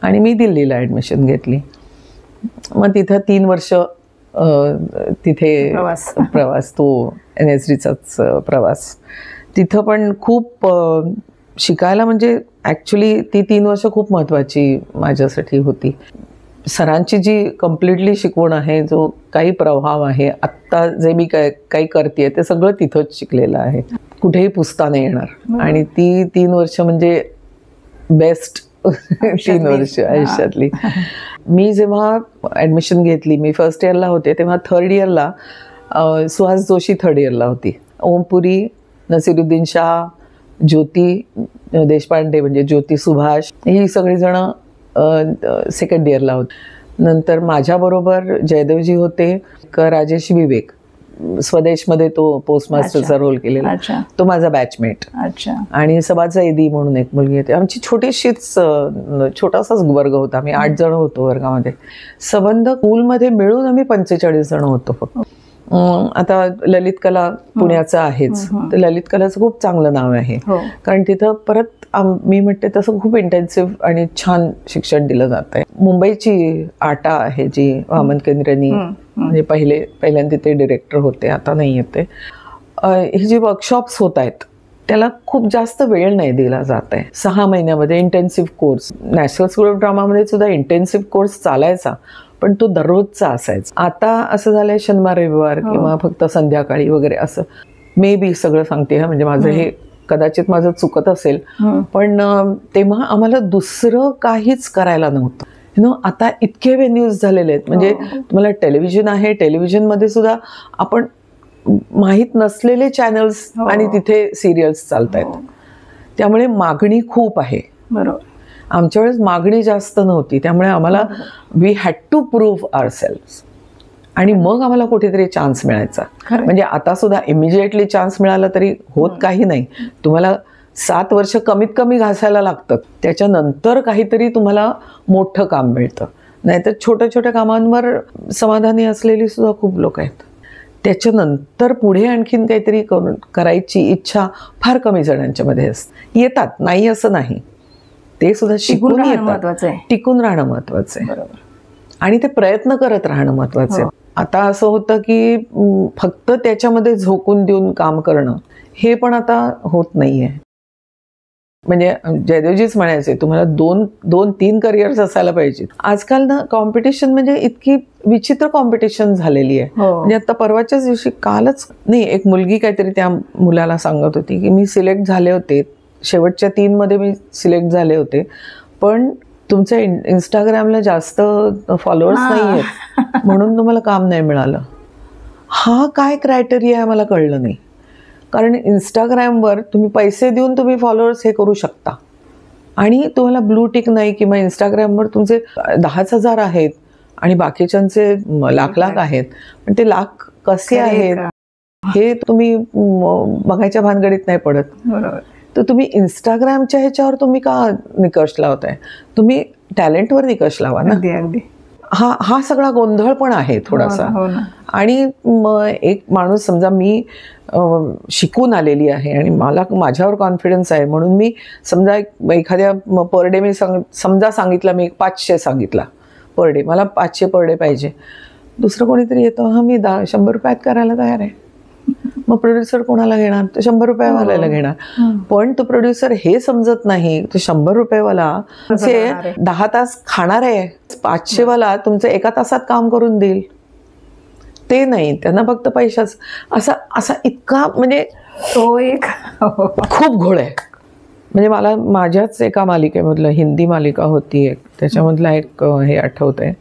S1: आणि मी दिल्लीला ॲडमिशन घेतली. मग तिथं 3 वर्ष तिथे प्रवास, तो NSDचाच प्रवास. तिथं पण खूप शिकायला, म्हणजे ॲक्च्युली ती 3 वर्ष खूप महत्त्वाची माझ्यासाठी होती. सरांची जी कम्प्लिटली शिकवण आहे, जो काही प्रभाव आहे, आत्ता जे मी काही करते ते सगळं तिथंच शिकलेलं आहे, कुठेही पुसता नाही येणार. आणि ती 3 वर्ष म्हणजे बेस्ट 3 वर्ष आयुष्यातली. मी जेव्हा ॲडमिशन घेतली, मी फर्स्ट इयरला होते, तेव्हा थर्ड इयरला सुहास जोशी थर्ड इयरला होती. ओमपुरी, नसीरुद्दीन शाह, ज्योती देशपांडे म्हणजे ज्योती सुभाष, ही सगळीजणं सेकंड इयरला होते. नंतर माझ्याबरोबर जयदेवजी होते, राजेश विवेक, स्वदेशमध्ये तो पोस्ट मास्टरचा रोल केलेला, तो माझा बॅचमेट. आणि सबा जैदी म्हणून एक मुलगी होती. आमची छोटासाच वर्ग होता, आम्ही 8 जण होतो वर्गामध्ये. संबंध स्कूलमध्ये मिळून आम्ही 45 जण होतो फक्त. आता ललित कला पुण्याचं आहेच, तर ललित कलाचं खूप चांगलं नाव आहे, कारण तिथं परत मी म्हणते तसं खूप इंटेन्सिव्ह आणि छान शिक्षण दिलं जात आहे. मुंबईची आटा आहे जी वामन केंद्रेनी, म्हणजे पहिल्यांदा ते डिरेक्टर होते, आता नाही येते. हे जे वर्कशॉप्स होत आहेत त्याला खूप जास्त वेळ नाही दिला जात आहे. 6 महिन्यामध्ये intensive course, national school of ड्रामामध्ये सुद्धा इंटेन्सिव्ह कोर्स चालायचा, पण तो दररोजचा असायचा. आता असं झालंय शनिवार रविवार किंवा फक्त संध्याकाळी वगैरे असं. मे बी सगळं सांगते म्हणजे माझं हे कदाचित माझं चुकत असेल, पण तेव्हा आम्हाला दुसरं काहीच करायला नव्हतं. आता इतके व्हेन्यूज झालेले आहेत, म्हणजे तुम्हाला टेलिव्हिजन आहे, टेलिव्हिजनमध्ये सुद्धा आपण माहीत नसलेले चॅनल्स आणि तिथे सिरियल्स चालत आहेत, त्यामुळे मागणी खूप आहे. बरोबर. आमच्या वेळेस मागणी जास्त नव्हती, त्यामुळे आम्हाला वी हॅड टू प्रूव्ह आवरसेल्व्हज, आणि मग आम्हाला कुठेतरी चान्स मिळायचा. म्हणजे आता सुद्धा इमिजिएटली चान्स मिळाला तरी होत काही नाही, तुम्हाला 7 वर्ष कमीत कमी घासायला लागतं, त्याच्यानंतर काहीतरी तुम्हाला मोठं काम मिळतं. नाहीतर छोट्या छोट्या कामांवर समाधानी असलेली सुद्धा खूप लोक आहेत. त्याच्यानंतर पुढे आणखीन काहीतरी करायची इच्छा फार कमी जणांच्या मध्ये असते. येतात, नाही असं नाही, ते सुद्धा शिकून येतात. टिकून राहणं महत्वाचं आहे आणि ते प्रयत्न करत राहणं महत्वाचं आहे. आता असं होतं की फक्त त्याच्यामध्ये झोकून देऊन काम करणं हे पण आता होत नाहीये. म्हणजे जयदेवजीच म्हणायचे तुम्हाला 2-3 करिअर्स असायला पाहिजेत. आजकाल ना कॉम्पिटिशन म्हणजे इतकी विचित्र कॉम्पिटिशन झालेली आहे. म्हणजे आता परवाच्याच दिवशी, कालच नाही, एक मुलगी काहीतरी त्या मुलाला सांगत होती की मी सिलेक्ट झाले होते, शेवटच्या 3 मध्ये मी सिलेक्ट झाले होते, पण तुमच्या इंस्टाग्रामला जास्त फॉलोअर्स नाही आहेत म्हणून तुम्हाला काम नाही मिळालं. हा काय क्रायटेरिया आहे मला कळलं नाही, कारण इंस्टाग्रामवर तुम्ही पैसे देऊन तुम्ही फॉलोअर्स हे करू शकता आणि तुम्हाला ब्लू टिक नाही, किंवा इंस्टाग्रामवर तुमचे 10,000 आहेत आणि बाकीच्यांचे लाख आहेत, पण ते लाख कसे आहेत हे तुम्ही बघायच्या भानगडीत नाही पडत. बरोबर. तर तुम्ही इंस्टाग्रामच्या ह्याच्यावर तुम्ही का निकष लावताय? तुम्ही टॅलेंटवर निकष लावा ना.
S2: अगदी.
S1: हा सगळा गोंधळ पण आहे थोडासा. आणि एक माणूस, समजा मी शिकून आलेली आहे आणि मला माझ्यावर कॉन्फिडन्स आहे, म्हणून मी समजा एखाद्या पर डे मी समजा सांगितला, मी 500 सांगितला पर डे, मला 500 पर डे पाहिजे. दुसरं कोणीतरी येतं, हां मी 100 रुपयात करायला तयार आहे. मग प्रोड्युसर कोणाला घेणार? तो 100 रुपयावाल्याला घेणार. पण तो प्रोड्युसर हे समजत नाही, तो 100 रुपयेवाला तुमचे 10 तास खाणार आहे, 500 वाला तुमचं 1 तासात काम करून देईल. ते नाही, त्यांना फक्त पैशाच. असा इतका म्हणजे
S2: तो एक
S1: खूप घोळ आहे. म्हणजे मला माझ्याच एका मालिकेमधलं, हिंदी मालिका होती एक, त्याच्यामधला एक हे आठवतंय,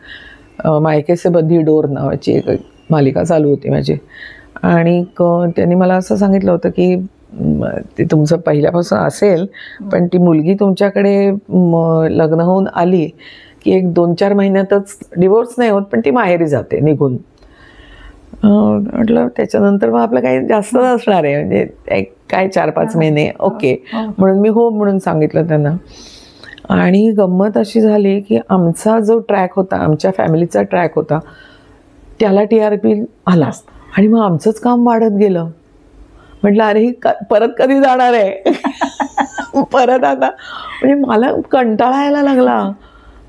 S1: मायके से बंधी डोर नावाची एक मालिका चालू होती माझी. आणि त्यांनी मला असं सांगितलं होतं की ते तुमचं पहिल्यापासून असेल, पण ती मुलगी तुमच्याकडे लग्न होऊन आली की एक 2-4 महिन्यातच डिवोर्स नाही होत, पण ती माहेरी जाते निघून. म्हटलं त्याच्यानंतर मग आपलं काही जास्त नसणार आहे, म्हणजे एक काय 4-5 महिने ओके. म्हणून मी हो म्हणून सांगितलं त्यांना. आणि गंमत अशी झाली की आमचा जो ट्रॅक होता, आमच्या फॅमिलीचा ट्रॅक होता, त्याला TRP आला आणि मग आमचंच काम वाढत गेलं. म्हटलं अरे परत कधी जाणार आहे परत आता, म्हणजे मला कंटाळा यायला लागला.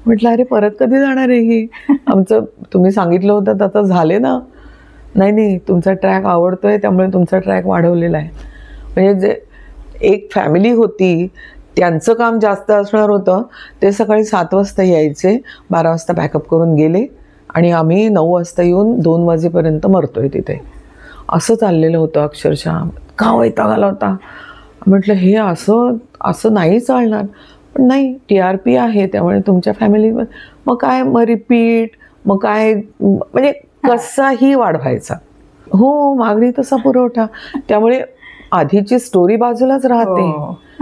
S1: म्हटलं अरे परत कधी जाणार आहे ही? आमचं तुम्ही सांगितलं होतं तर आता झाले ना. नाही, तुमचा ट्रॅक आवडतोय त्यामुळे तुमचा ट्रॅक वाढवलेला आहे. म्हणजे जे एक फॅमिली होती त्यांचं काम जास्त असणार होतं, ते सकाळी 7 वाजता यायचे, 12 वाजता पॅकअप करून गेले आणि आम्ही 9 वाजता येऊन 2 वाजेपर्यंत मरतोय तिथे. असं चाललेलं होतं अक्षरशः. का वैताग आला होता. म्हटलं हे असं नाही चालणार. पण नाही, TRP आहे त्यामुळे तुमच्या फॅमिलीमध्ये मग काय, मग रिपीट, मग काय, म्हणजे कसाही वाढवायचा. हो, मागणी तसा पुरवठा. त्यामुळे आधीची स्टोरी बाजूलाच राहते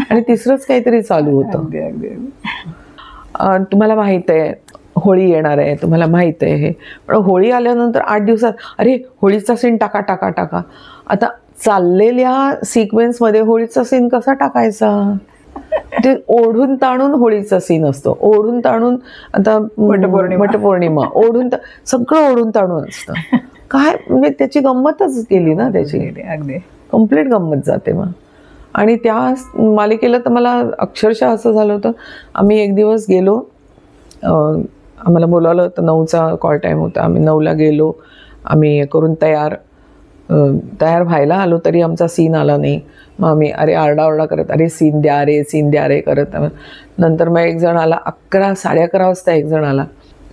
S1: आणि तिसरंच काहीतरी चालू होतं. तुम्हाला माहीत आहे होळी येणार आहे, तुम्हाला माहीत आहे हे, पण होळी आल्यानंतर 8 दिवसात अरे होळीचा सीन टाका. आता चाललेल्या सिक्वेन्समध्ये होळीचा सीन कसा टाकायचा? ते ओढून ताणून होळीचा सीन असतो, ओढून ताणून. आता वटपौर्णिमा ओढून सगळं ओढून ताणून असतं. काय म्हणजे त्याची गंमतच गेली ना, त्याची
S2: अगदी
S1: कम्प्लीट गंमत जाते मग. आणि त्या मालिकेला तर मला अक्षरशः असं झालं होतं, आम्ही एक दिवस गेलो, आम्हाला बोलावलं होतं, 9चा कॉल टाईम होता, आम्ही 9ला गेलो, आम्ही करून तयार व्हायला आलो तरी आमचा सीन आला नाही. मग आम्ही अरे आरडाओरडा करत, अरे सीन द्या रे करत. नंतर मग एक जण आला, 11-11:30 वाजता एक जण आला,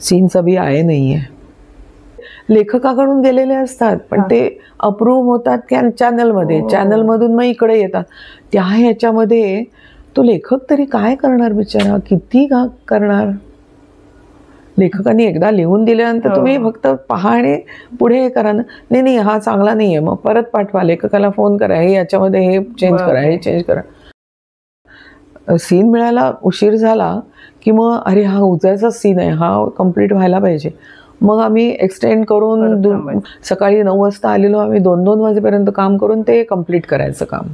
S1: सीनचं बी आहे नाही आहे. लेखकाकडून गेलेले असतात पण ते अप्रूव्ह होतात चॅनलमध्ये, चॅनलमधून मग इकडे येतात. त्या ह्याच्यामध्ये तो लेखक तरी काय करणार बिचारा, किती करणार. लेखकांनी एकदा लिहून दिल्यानंतर तुम्ही फक्त पहा आणि पुढे हे करा ना. नाही हा चांगला नाही आहे, मग परत पाठवा, लेखकाला फोन करा, हे याच्यामध्ये हे चेंज करा, हे चेंज करा. सीन मिळायला उशीर झाला की मग अरे हा उद्याचा सीन आहे, हा कंप्लीट व्हायला पाहिजे. मग आम्ही एक्सटेंड करून सकाळी 9 वाजता आलेलो, आम्ही 2-2 वाजेपर्यंत काम करून ते कंप्लीट करायचं काम.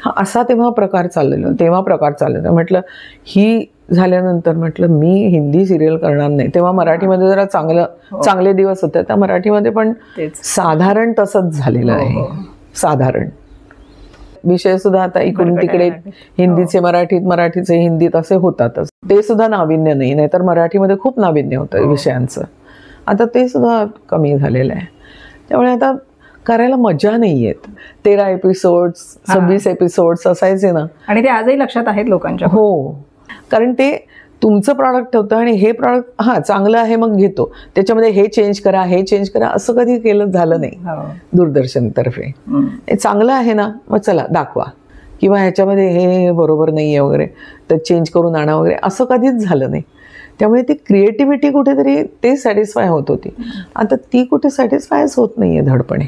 S1: हा असा तेव्हा प्रकार चाललेला. म्हटलं ही झाल्यानंतर म्हटलं मी हिंदी सिरियल करणार नाही. तेव्हा मराठीमध्ये जरा चांगले दिवस होते, त्या मराठीमध्ये पण साधारण तसंच झालेलं आहे. साधारण विषय सुद्धा आता इकडून तिकडे हिंदीचे मराठीत, मराठीचे हिंदीत असे होतातच. ते सुद्धा नाविन्य नाही, नाहीतर मराठीमध्ये खूप नाविन्य होतं विषयांचं. आता ते सुद्धा कमी झालेलं आहे. त्यामुळे आता करायला मजा नाही येत. 13 एपिसोड्स 26 एपिसोड्स असायचे ना,
S2: आणि ते आजही लक्षात आहेत लोकांच्या.
S1: हो, कारण ते तुमचं प्रॉडक्ट होतं आणि हे प्रॉडक्ट चांगलं आहे मग घेतो, त्याच्यामध्ये हे चेंज करा असं कधी केलं झालं नाही दूरदर्शनतर्फे. हे चांगलं आहे ना, मग चला दाखवा, किंवा ह्याच्यामध्ये हे बरोबर नाही आहे वगैरे तर चेंज करून आणा वगैरे, असं कधीच झालं नाही. त्यामुळे ती क्रिएटिव्हिटी कुठेतरी ते सॅटिस्फाय होत होती. आता ती कुठे सॅटिस्फायच होत नाही आहे धडपणे.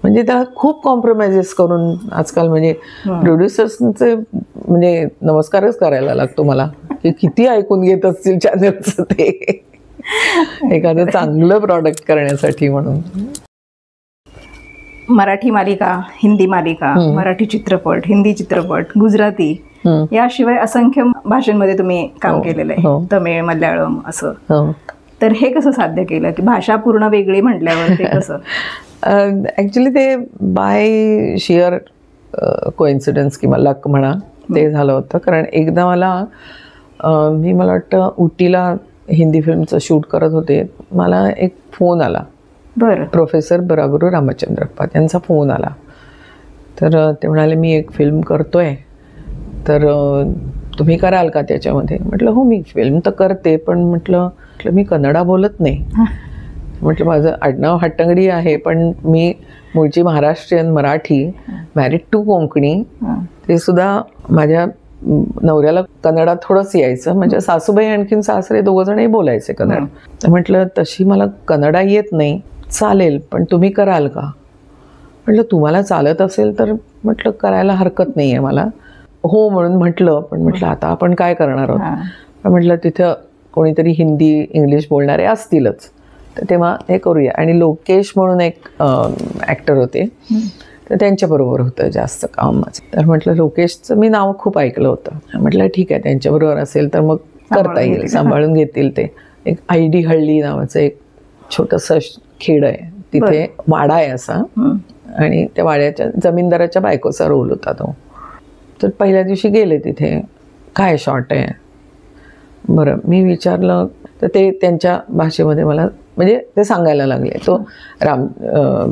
S1: म्हणजे त्याला खूप कॉम्प्रोमाइजेस करून आजकाल म्हणजे प्रोड्युसर्सचे म्हणजे नमस्कारच करायला लागतो मला, की किती ऐकून घेत असतील चॅनलचं ते एखादं चांगलं प्रॉडक्ट करण्यासाठी. म्हणून
S2: मराठी मालिका, हिंदी मालिका, मराठी चित्रपट, हिंदी चित्रपट, गुजराती, याशिवाय असंख्य भाषांमध्ये तुम्ही काम केलेलं आहे, तमिळ, मल्याळम असं. तर हे कसं साध्य केलं की भाषा पूर्ण वेगळी म्हटल्यावर ते कसं?
S1: ॲक्च्युली ते बाय शिअर कोइन्सिडन्स किंवा लक म्हणा ते झालं होतं. कारण एकदा मला वाटतं उटीला हिंदी फिल्मचं शूट करत होते, मला एक फोन आला
S2: बरं.
S1: प्रोफेसर बरागुरू रामचंद्रप्पा त्यांचा फोन आला. तर ते म्हणाले मी एक फिल्म करतोय, तर तुम्ही कराल का त्याच्यामध्ये? म्हटलं हो मी फिल्म तर करते, पण म्हटलं मी कन्नडा बोलत नाही. म्हटलं माझं आडनाव हट्टंगडी आहे, पण मी मूळची महाराष्ट्रीयन, मराठी, मॅरिड टू कोंकणी. ते सुद्धा माझ्या नवऱ्याला कन्नडा थोडंच यायचं, म्हणजे सासूबाई आणखीन सासरे दोघंजणही बोलायचे कन्नड. तर म्हटलं तशी मला कन्नडा येत नाही, चालेल पण तुम्ही कराल का? म्हटलं तुम्हाला चालत असेल तर म्हटलं करायला हरकत नाही आहे मला. हो म्हणून म्हटलं, पण म्हटलं आता आपण काय करणार आहोत. म्हटलं तिथं कोणीतरी हिंदी इंग्लिश बोलणारे असतीलच, तर तेव्हा हे करूया. आणि लोकेश म्हणून एक ॲक्टर होते, तर त्यांच्याबरोबर होतं जास्त काम माझं. तर म्हटलं लोकेशचं मी नाव खूप ऐकलं होतं. म्हटलं ठीक आहे त्यांच्याबरोबर असेल तर मग करता येईल, सांभाळून घेतील ते. एक आयडी हळ्ळी नावाचं एक छोटंसं खेड आहे, तिथे वाडा आहे असा, आणि त्या वाड्याच्या जमीनदाराच्या बायकोचा रोल होता तो. तर पहिल्या दिवशी गेले तिथे, काय शॉट आहे? बरं मी विचारलं तर ते त्यांच्या भाषेमध्ये मला म्हणजे ते सांगायला लागले. तो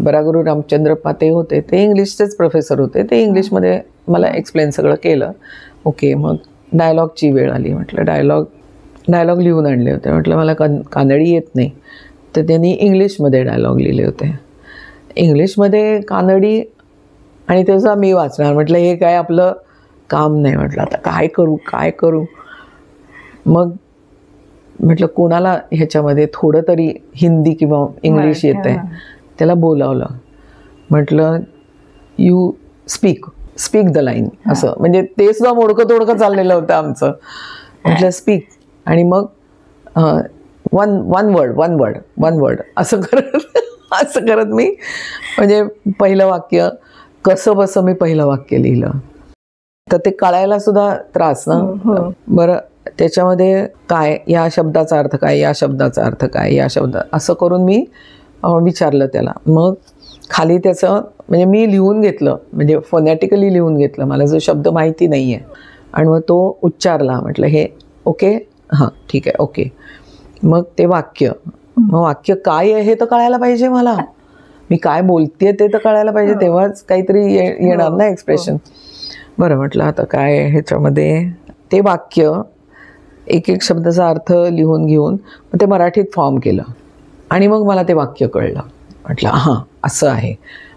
S1: बरागुरू रामचंद्रप्पा ते होते, ते इंग्लिशचेच प्रोफेसर होते, ते इंग्लिशमध्ये मला एक्सप्लेन सगळं केलं. ओके, मग डायलॉगची वेळ आली. म्हटलं डायलॉग लिहून आणले होते. म्हटलं मला कानडी येत नाही, तर त्यांनी इंग्लिशमध्ये डायलॉग लिहिले होते. इंग्लिशमध्ये कानडी आणि त्याचा मी वाचणार. म्हटलं हे काय आपलं काम नाही. म्हटलं आता काय करू. मग म्हटलं कोणाला ह्याच्यामध्ये थोडं तरी हिंदी किंवा इंग्लिश येत आहे त्याला बोलावलं. म्हटलं यू स्पीक द लाईन, असं म्हणजे ते सुद्धा मोडकं तोडकं चाललेलं होतं आमचं. म्हटलं स्पीक, आणि मग वन वर्ड असं करत मी म्हणजे पहिलं वाक्य कसं बसं मी पहिलं वाक्य लिहिलं. तर ते कळायला सुद्धा त्रास ना. बरं त्याच्यामध्ये काय, या शब्दाचा अर्थ काय, या शब्दाचा अर्थ काय, या शब्दात असं करून मी विचारलं त्याला. मग खाली त्याचं म्हणजे मी लिहून घेतलं, म्हणजे फोनॅटिकली लिहून घेतलं, मला जो शब्द माहिती नाही आहे, आणि मग तो उच्चारला. म्हटलं हे ओके, हां ठीक आहे ओके. मग ते वाक्य काय आहे हे तर कळायला पाहिजे मला, मी काय बोलते ते तर कळायला पाहिजे, तेव्हाच काहीतरी येणार ना एक्सप्रेशन. बरं म्हटलं आता काय ह्याच्यामध्ये ते वाक्य एक शब्दाचा अर्थ लिहून घेऊन मग ते मराठीत फॉर्म केलं, आणि मग मला ते वाक्य कळलं. म्हटलं हां असं आहे,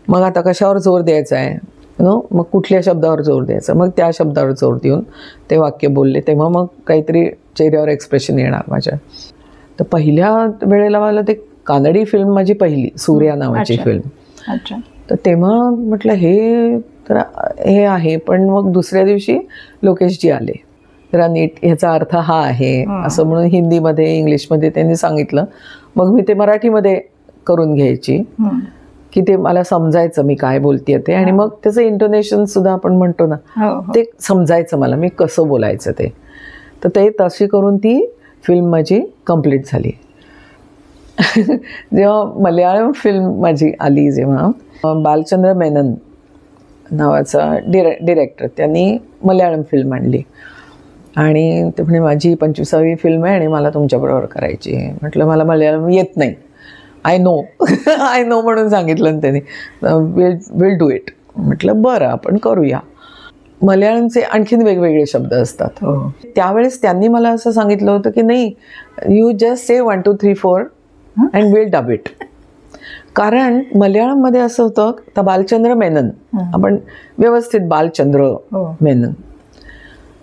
S1: मग आता कशावर जोर द्यायचा आहे मग कुठल्या शब्दावर जोर द्यायचा, मग त्या शब्दावर जोर देऊन ते वाक्य बोलले, तेव्हा मग काहीतरी चेहऱ्यावर एक्सप्रेशन येणार माझ्या. तर पहिल्या वेळेला मला ते कानडी फिल्म माझी पहिली, सूर्या नावाची फिल्म. तर तेव्हा म्हटलं हे आहे, पण मग दुसऱ्या दिवशी लोकेशजी आले, जरा नीट ह्याचा अर्थ हा आहे असं म्हणून हिंदीमध्ये इंग्लिशमध्ये त्यांनी सांगितलं. मग मी ते मराठीमध्ये करून घ्यायची की ते मला समजायचं मी काय बोलते ते, आणि मग त्याचं इंटोनेशन सुद्धा आपण म्हणतो ना ते समजायचं मला, मी कसं बोलायचं ते. तर ते तशी करून ती फिल्म माझी कंप्लीट झाली. जेव्हा मल्याळम फिल्म माझी आली, जेव्हा बालचंद्र मेनन नावाचा डिरेक्टर त्यांनी मल्याळम फिल्म आणली, आणि ते म्हणे माझी 25वी फिल्म आहे आणि मला तुमच्याबरोबर करायची आहे. म्हटलं मला मल्याळम येत नाही, आय नो म्हणून सांगितलं त्यांनी. Will do it. म्हटलं बरं आपण करूया. मल्याळमचे आणखीन वेगवेगळे शब्द असतात. त्यावेळेस त्यांनी मला असं सांगितलं होतं की नाही, you just say 1 2 3 4 and will dub it. कारण मल्याळममध्ये असं होतं, तर बालचंद्र मेनन, आपण व्यवस्थित बालचंद्र मेनन,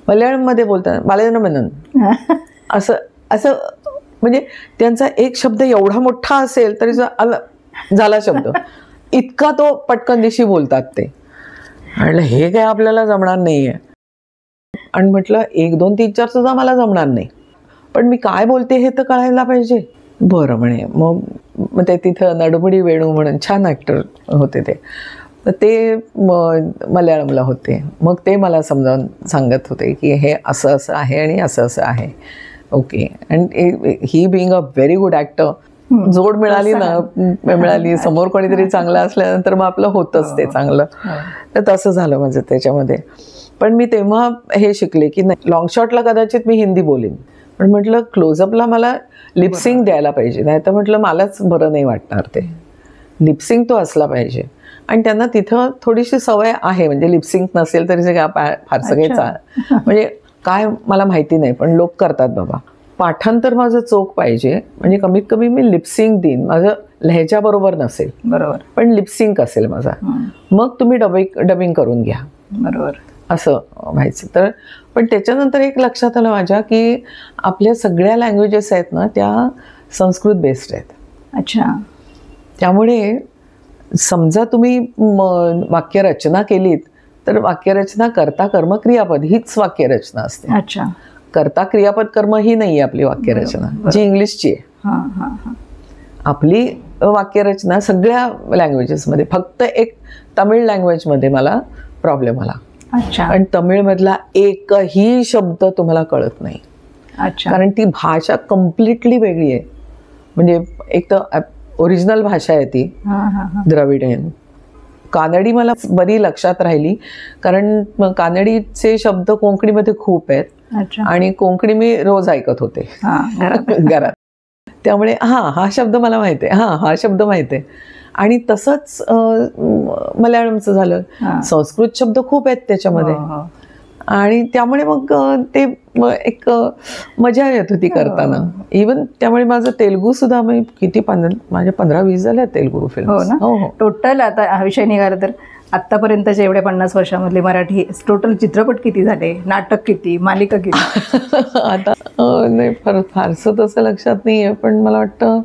S1: मल्याळममध्ये बोलताना बालचंद्र मेनन असं म्हणजे त्यांचा एक शब्द एवढा मोठा असेल तरी झाला शब्द, इतका तो पटकन दिशी बोलतात ते. म्हटलं हे काय आपल्याला जमणार नाही आहे, आणि म्हटलं 1 2 3 4 सुद्धा मला जमणार नाही, पण मी काय बोलते हे तर कळायला पाहिजे. बरं म्हणे. मग ते तिथं नडबडी वेणू म्हणून छान ॲक्टर होते ते मल्याळमला होते. मग ते मला समजावून सांगत होते की हे असं असं आहे आणि असं असं आहे. Okay. And he being a very good actor, जोड मिळाली समोर कोणीतरी चांगलं असल्यानंतर मग आपलं होतंच ते चांगलं. तर तसं झालं माझं त्याच्यामध्ये. पण मी तेव्हा हे शिकले की नाही, लॉंग शॉटला कदाचित मी हिंदी बोलेन, पण म्हटलं क्लोजअपला मला लिपसिंग द्यायला पाहिजे, नाही तर म्हटलं मलाच बरं नाही वाटणार ते. लिपसिंग तो असला पाहिजे. आणि त्यांना तिथं थोडीशी सवय आहे, म्हणजे लिपसिंग नसेल तरी सगळं फारसं काही म्हणजे काय मला माहिती नाही, पण लोक करतात बाबा. पाठांतर माझं चोख पाहिजे, म्हणजे कमीत कमी मी लिपसिंग देईन, माझं लहेजा बरोबर नसेल
S2: बरोबर,
S1: पण लिपसिंग असेल माझा, मग तुम्ही डबिंग करून घ्या,
S2: बरोबर,
S1: असं व्हायचं. तर पण त्याच्यानंतर एक लक्षात आलं माझ्या की आपल्या सगळ्या लँग्वेजेस आहेत ना त्या संस्कृत बेस्ड आहेत.
S2: अच्छा.
S1: त्यामुळे समजा तुम्ही वाक्यरचना केलीत तर वाक्यरचना कर्ता कर्म क्रियापद हीच वाक्यरचना असते.
S2: अच्छा.
S1: कर्ता क्रियापद कर्म ही नाही आहे आपली वाक्यरचना, जी इंग्लिशची आहे. आपली वाक्यरचना सगळ्या लँग्वेजेसमध्ये, फक्त एक तमिळ लँग्वेजमध्ये मला प्रॉब्लेम आला.
S2: अच्छा.
S1: आणि तमिळमधला एकही शब्द तुम्हाला कळत नाही.
S2: अच्छा.
S1: कारण ती भाषा कम्प्लिटली वेगळी आहे. म्हणजे एक तर ओरिजिनल भाषा आहे ती द्रविडियन. कानडी मला बरी लक्षात राहिली, कारण कानडीचे शब्द कोंकणीमध्ये खूप आहेत. आणि कोंकणी मी रोज ऐकत होते घरात. त्यामुळे हा शब्द मला माहिती आहे, हा शब्द माहिती आहे. आणि तसंच मल्याळमचं झालं. संस्कृत शब्द खूप आहेत त्याच्यामध्ये, आणि त्यामुळे मग ते एक मजा येत होती करताना. इवन त्यामुळे माझं तेलुगू सुद्धा मी किती माझे 15-20 झाले तेलुगू फिल्म.
S2: हो हो. टोटल आता हा विषय निघाला तर आत्तापर्यंतच्या एवढ्या 50 वर्षामधले मराठी टोटल चित्रपट किती झाले, नाटक किती, मालिका किती?
S1: आता नाही फारसं तसं लक्षात नाही आहे, पण मला वाटतं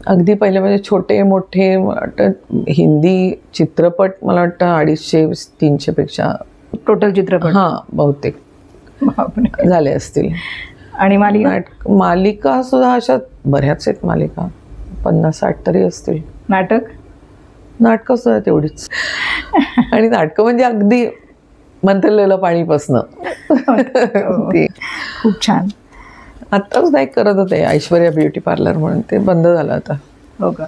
S1: अगदी पहिले म्हणजे छोटे मोठे हिंदी चित्रपट मला वाटतं 250-300 पेक्षा
S2: टोटल चित्रपट
S1: बहुतेक झाले असतील.
S2: आणि
S1: मालिका सुद्धा अशा बऱ्याच आहेत. मालिका 50-60 तरी असतील. नाटकं सुद्धा तेवढीच. आणि नाटकं म्हणजे अगदी मंथरलेलं पाणीपासनं.
S2: खूप छान.
S1: आत्ताच नाही करत होते ऐश्वर्या ब्युटी पार्लर म्हणून, ते बंद झालं आता.
S2: हो का?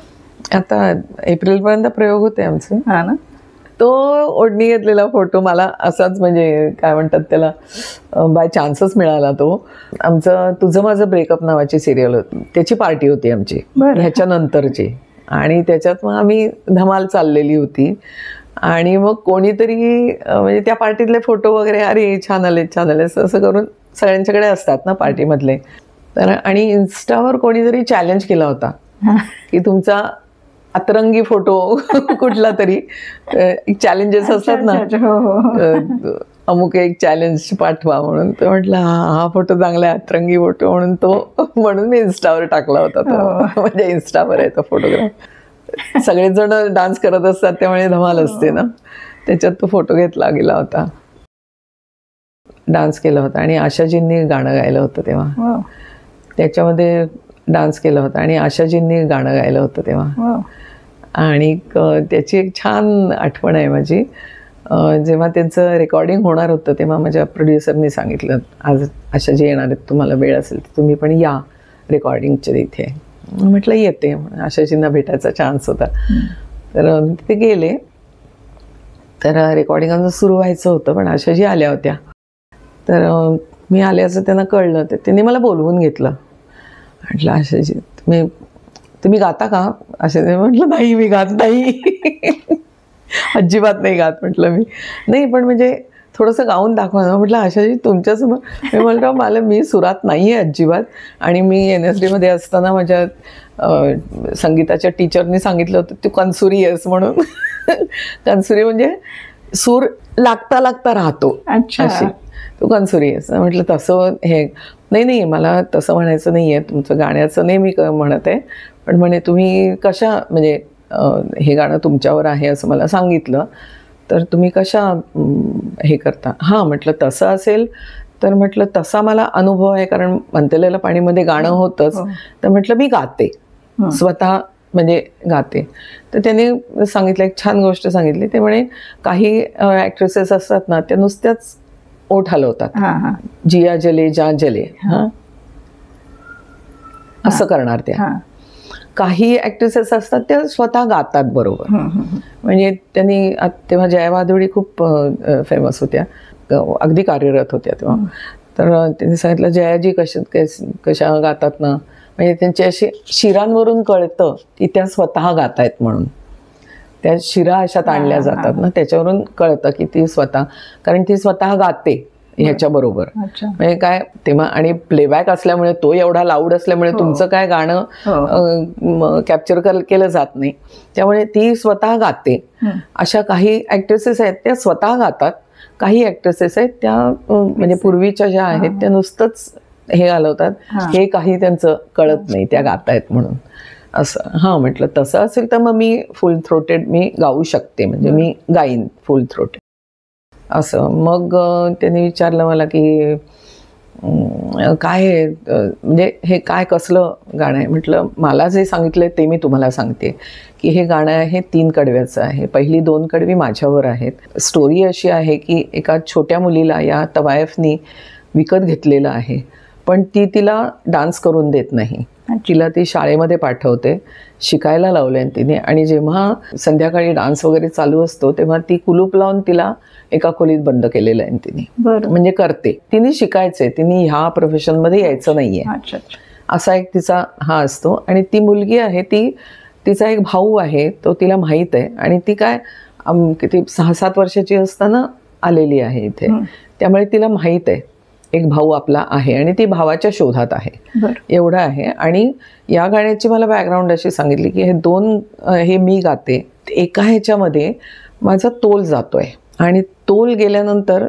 S1: आता एप्रिलपर्यंत प्रयोग होते आमचे.
S2: हा ना.
S1: तो ओढणी घेतलेला फोटो मला असाच, म्हणजे काय म्हणतात त्याला, बाय चान्सच मिळाला. तो आमचं तुझं माझं ब्रेकअप नावाची सिरियल होती, त्याची पार्टी होती आमची ह्याच्यानंतरची. आणि त्याच्यात मग आम्ही धमाल चाललेली होती. आणि मग कोणीतरी म्हणजे त्या पार्टीतले फोटो वगैरे, अरे छान आले असं करून सगळ्यांच्याकडे असतात ना पार्टीमधले. तर आणि इन्स्टावर कोणीतरी चॅलेंज केला होता की तुमचा अतरंगी फोटो कुठला तरी, चॅलेंजेस असतात ना, अमुक एक चॅलेंज पाठवा म्हणून. तर म्हटलं हा फोटो चांगला आहे, अतरंगी फोटो म्हणून मी इन्स्टावर टाकला होता तो. म्हणजे इन्स्टावर आहे तो फोटोग्राफ. सगळेच जण डान्स करत असतात त्यामुळे धमाल असते ना. त्याच्यात तो फोटो घेतला गेला होता, डान्स केला होता. आणि आशाजींनी गाणं गायलं होतं तेव्हा, त्याच्यामध्ये डान्स केला होता. आणि आशाजींनी गाणं गायलं होतं तेव्हा. आणि त्याची एक छान आठवण आहे माझी. जेव्हा त्यांचं रेकॉर्डिंग होणार होतं तेव्हा माझ्या प्रोड्युसरनी सांगितलं, आज आशाजी येणार आहेत, तुम्हाला वेळ असेल तर तुम्ही पण या रेकॉर्डिंगच्या इथे. म्हटलं येते. आशाजींना भेटायचा चान्स होता. तर तिथे गेले. तर रेकॉर्डिंग सुरू व्हायचं होतं, पण आशाजी आल्या होत्या. तर मी आल्याचं त्यांना कळलं, तर त्यांनी मला बोलवून घेतलं. म्हटलं आशाजी तुम्ही गाता का? असे म्हटलं नाही, मी गात नाही. अजिबात नाही गात म्हटलं मी. नाही पण म्हणजे थोडंसं गाऊन दाखवा ना. म्हटलं आशाजी तुमच्यासमोर. मी म्हटलं मी सुरात नाही आहे अजिबात. आणि मी NSDमध्ये असताना माझ्या संगीताच्या टीचरनी सांगितलं होतं तू कन्सुरी आहेस म्हणून. कन्सुरी म्हणजे सूर लागता लागता राहतो अशी, तू कन्सुरी आहेस. म्हटलं तसं हे नाही, मला तसं म्हणायचं नाही आहे, तुमचं गाण्याचं नाही मी म्हणत आहे, पण म्हणे तुम्ही कशा, म्हणजे हे गाणं तुमच्यावर आहे असं मला सांगितलं, तर तुम्ही कशा हे करता. हां म्हटलं तसं असेल तर म्हटलं तसा मला अनुभव आहे, कारण मंथरलेल्या पाणीमध्ये गाणं होतंच. तर म्हटलं मी गाते स्वतः, म्हणजे गाते. तर त्याने सांगितलं, एक छान गोष्ट सांगितली. ते म्हणे काही ॲक्ट्रेसेस असतात ना, त्या नुसत्याच ओठ हलवतात, जिया जले जा जले, हां असं करणार त्या. काही ॲक्ट्रेसेस असतात त्या स्वतः गातात बरोबर. म्हणजे त्यांनी तेव्हा जया भादुडी खूप फेमस होत्या, अगदी कार्यरत होत्या तेव्हा. तर त्यांनी सांगितलं जयाजी कशा गातात ना, म्हणजे त्यांच्या अशी शिरांवरून कळतं की त्या स्वतः गातायत म्हणून. त्या शिरा अशा ताणल्या जातात ना, त्याच्यावरून कळतं की ती स्वतः, कारण ती स्वतः गाते ह्याच्याबरोबर. म्हणजे काय तेव्हा, आणि प्लेबॅक असल्यामुळे तो एवढा लाऊड असल्यामुळे तुमचं काय गाणं कॅप्चर केलं जात नाही, त्यामुळे ती स्वतः गाते. अशा काही ऍक्ट्रेसेस आहेत त्या स्वतः गातात, काही ऍक्ट्रेसेस आहेत त्या म्हणजे पूर्वीच्या ज्या आहेत त्या नुसतंच हे घालवतात, हे काही त्यांचं कळत नाही त्या गातायत म्हणून असं. हां, म्हटलं तसं असेल तर मग मी फुल थ्रोटेड मी गाऊ शकते, म्हणजे मी गाईन फुल थ्रोटेड असं. मग त्यांनी विचारलं मला की काय आहे, म्हणजे हे काय कसलं गाणं आहे. म्हटलं मला जे सांगितलं ते मी तुम्हाला सांगते की हे गाणं आहे 3 कडव्याचं आहे. पहिली 2 कडवी माझ्यावर आहेत. स्टोरी अशी आहे की एका छोट्या मुलीला या तवायफनी विकत घेतलेलं आहे, पण ती तिला डान्स करून देत नाही. तिला ती शाळेमध्ये पाठवते, शिकायला लावलंय तिने, आणि जेव्हा संध्याकाळी डान्स वगैरे चालू असतो तेव्हा ती कुलूप लावून तिला एका खोलीत बंद केलेलं आहे तिने. म्हणजे करते, तिने शिकायचंय, तिने ह्या प्रोफेशनमध्ये यायचं नाहीये, असा एक तिचा हा असतो. आणि ती मुलगी आहे, तिचा एक भाऊ आहे, तो तिला माहीत आहे, आणि ती काय किती 6-7 वर्षाची असताना आलेली आहे इथे, त्यामुळे तिला माहीत आहे एक भाऊ आपला आहे आणि ती भावाच्या शोधात आहे, एवढं आहे. आणि या गाण्याची मला बॅकग्राऊंड अशी सांगितली की हे मी गाते, एका ह्याच्यामध्ये माझा तोल जातोय, आणि तोल गेल्यानंतर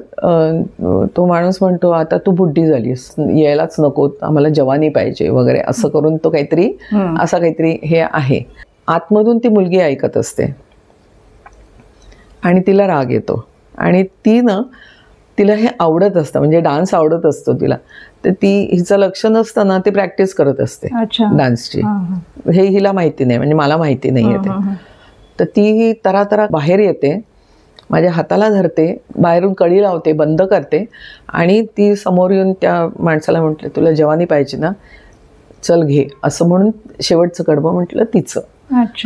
S1: तो माणूस म्हणतो आता तू बुड्ढी झालीस, यायलाच नको, आम्हाला जवानी पाहिजे वगैरे, असं करून तो काहीतरी असं काहीतरी हे आहे. आतमधून ती मुलगी ऐकत असते आणि तिला राग येतो, आणि तिला हे आवडत असतं, म्हणजे डान्स आवडत असतो तिला, तर हिचं लक्ष नसताना ती प्रॅक्टिस करत असते डान्सची. हे हिला माहिती नाही, म्हणजे मला माहिती नाही आहे ते. तर ती तरा बाहेर येते, माझ्या हाताला धरते, बाहेरून कडी लावते, बंद करते, आणि ती समोर येऊन त्या माणसाला म्हटलं तुला जवानी पाहिजे ना, चल घे, असं म्हणून शेवटचं कडवं म्हटलं तिचं,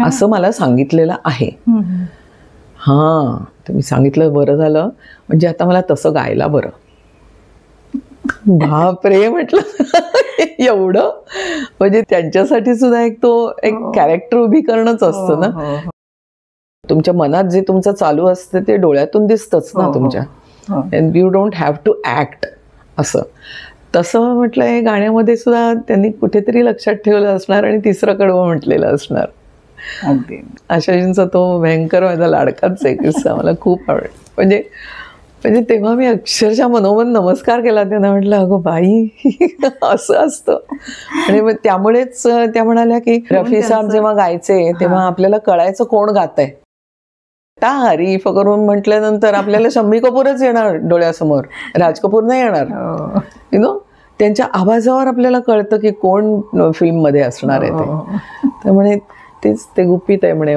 S1: असं मला सांगितलेलं आहे. हां, तर मी सांगितलं बरं झालं, म्हणजे आता मला तसं गायला बरं. बापरे म्हटलं एवढं, म्हणजे त्यांच्यासाठी सुद्धा एक कॅरेक्टर उभी करणंच असतं ना. तुमच्या मनात जे तुमचं चालू असतं ते डोळ्यातून दिसतंच ना तुमच्या, and you don't have to act असं. तसं म्हटलं हे गाण्यामध्ये सुद्धा त्यांनी कुठेतरी लक्षात ठेवलं असणार, आणि तिसरं कडवं म्हटलेलं असणार. आशाजींचा तो भयंकर माझा लाडकाच आहे किस्सा, मला खूप आवडला. म्हणजे तेव्हा मी अक्षरशः मनोमन नमस्कार केला त्यांना, म्हटलं अगं बाई असं असतं. आणि मग त्यामुळेच त्या म्हणाल्या की रफी साहेब जेव्हा गायचे तेव्हा आपल्याला कळायचं कोण गातंय. तारीफ करून म्हटल्यानंतर आपल्याला शम्मी कपूरच येणार डोळ्यासमोर, राज कपूर नाही येणार. यु नो, त्यांच्या आवाजावर आपल्याला कळतं की कोण फिल्ममध्ये असणार आहे ते. त्यामुळे तेच ते गुपित आहे म्हणे.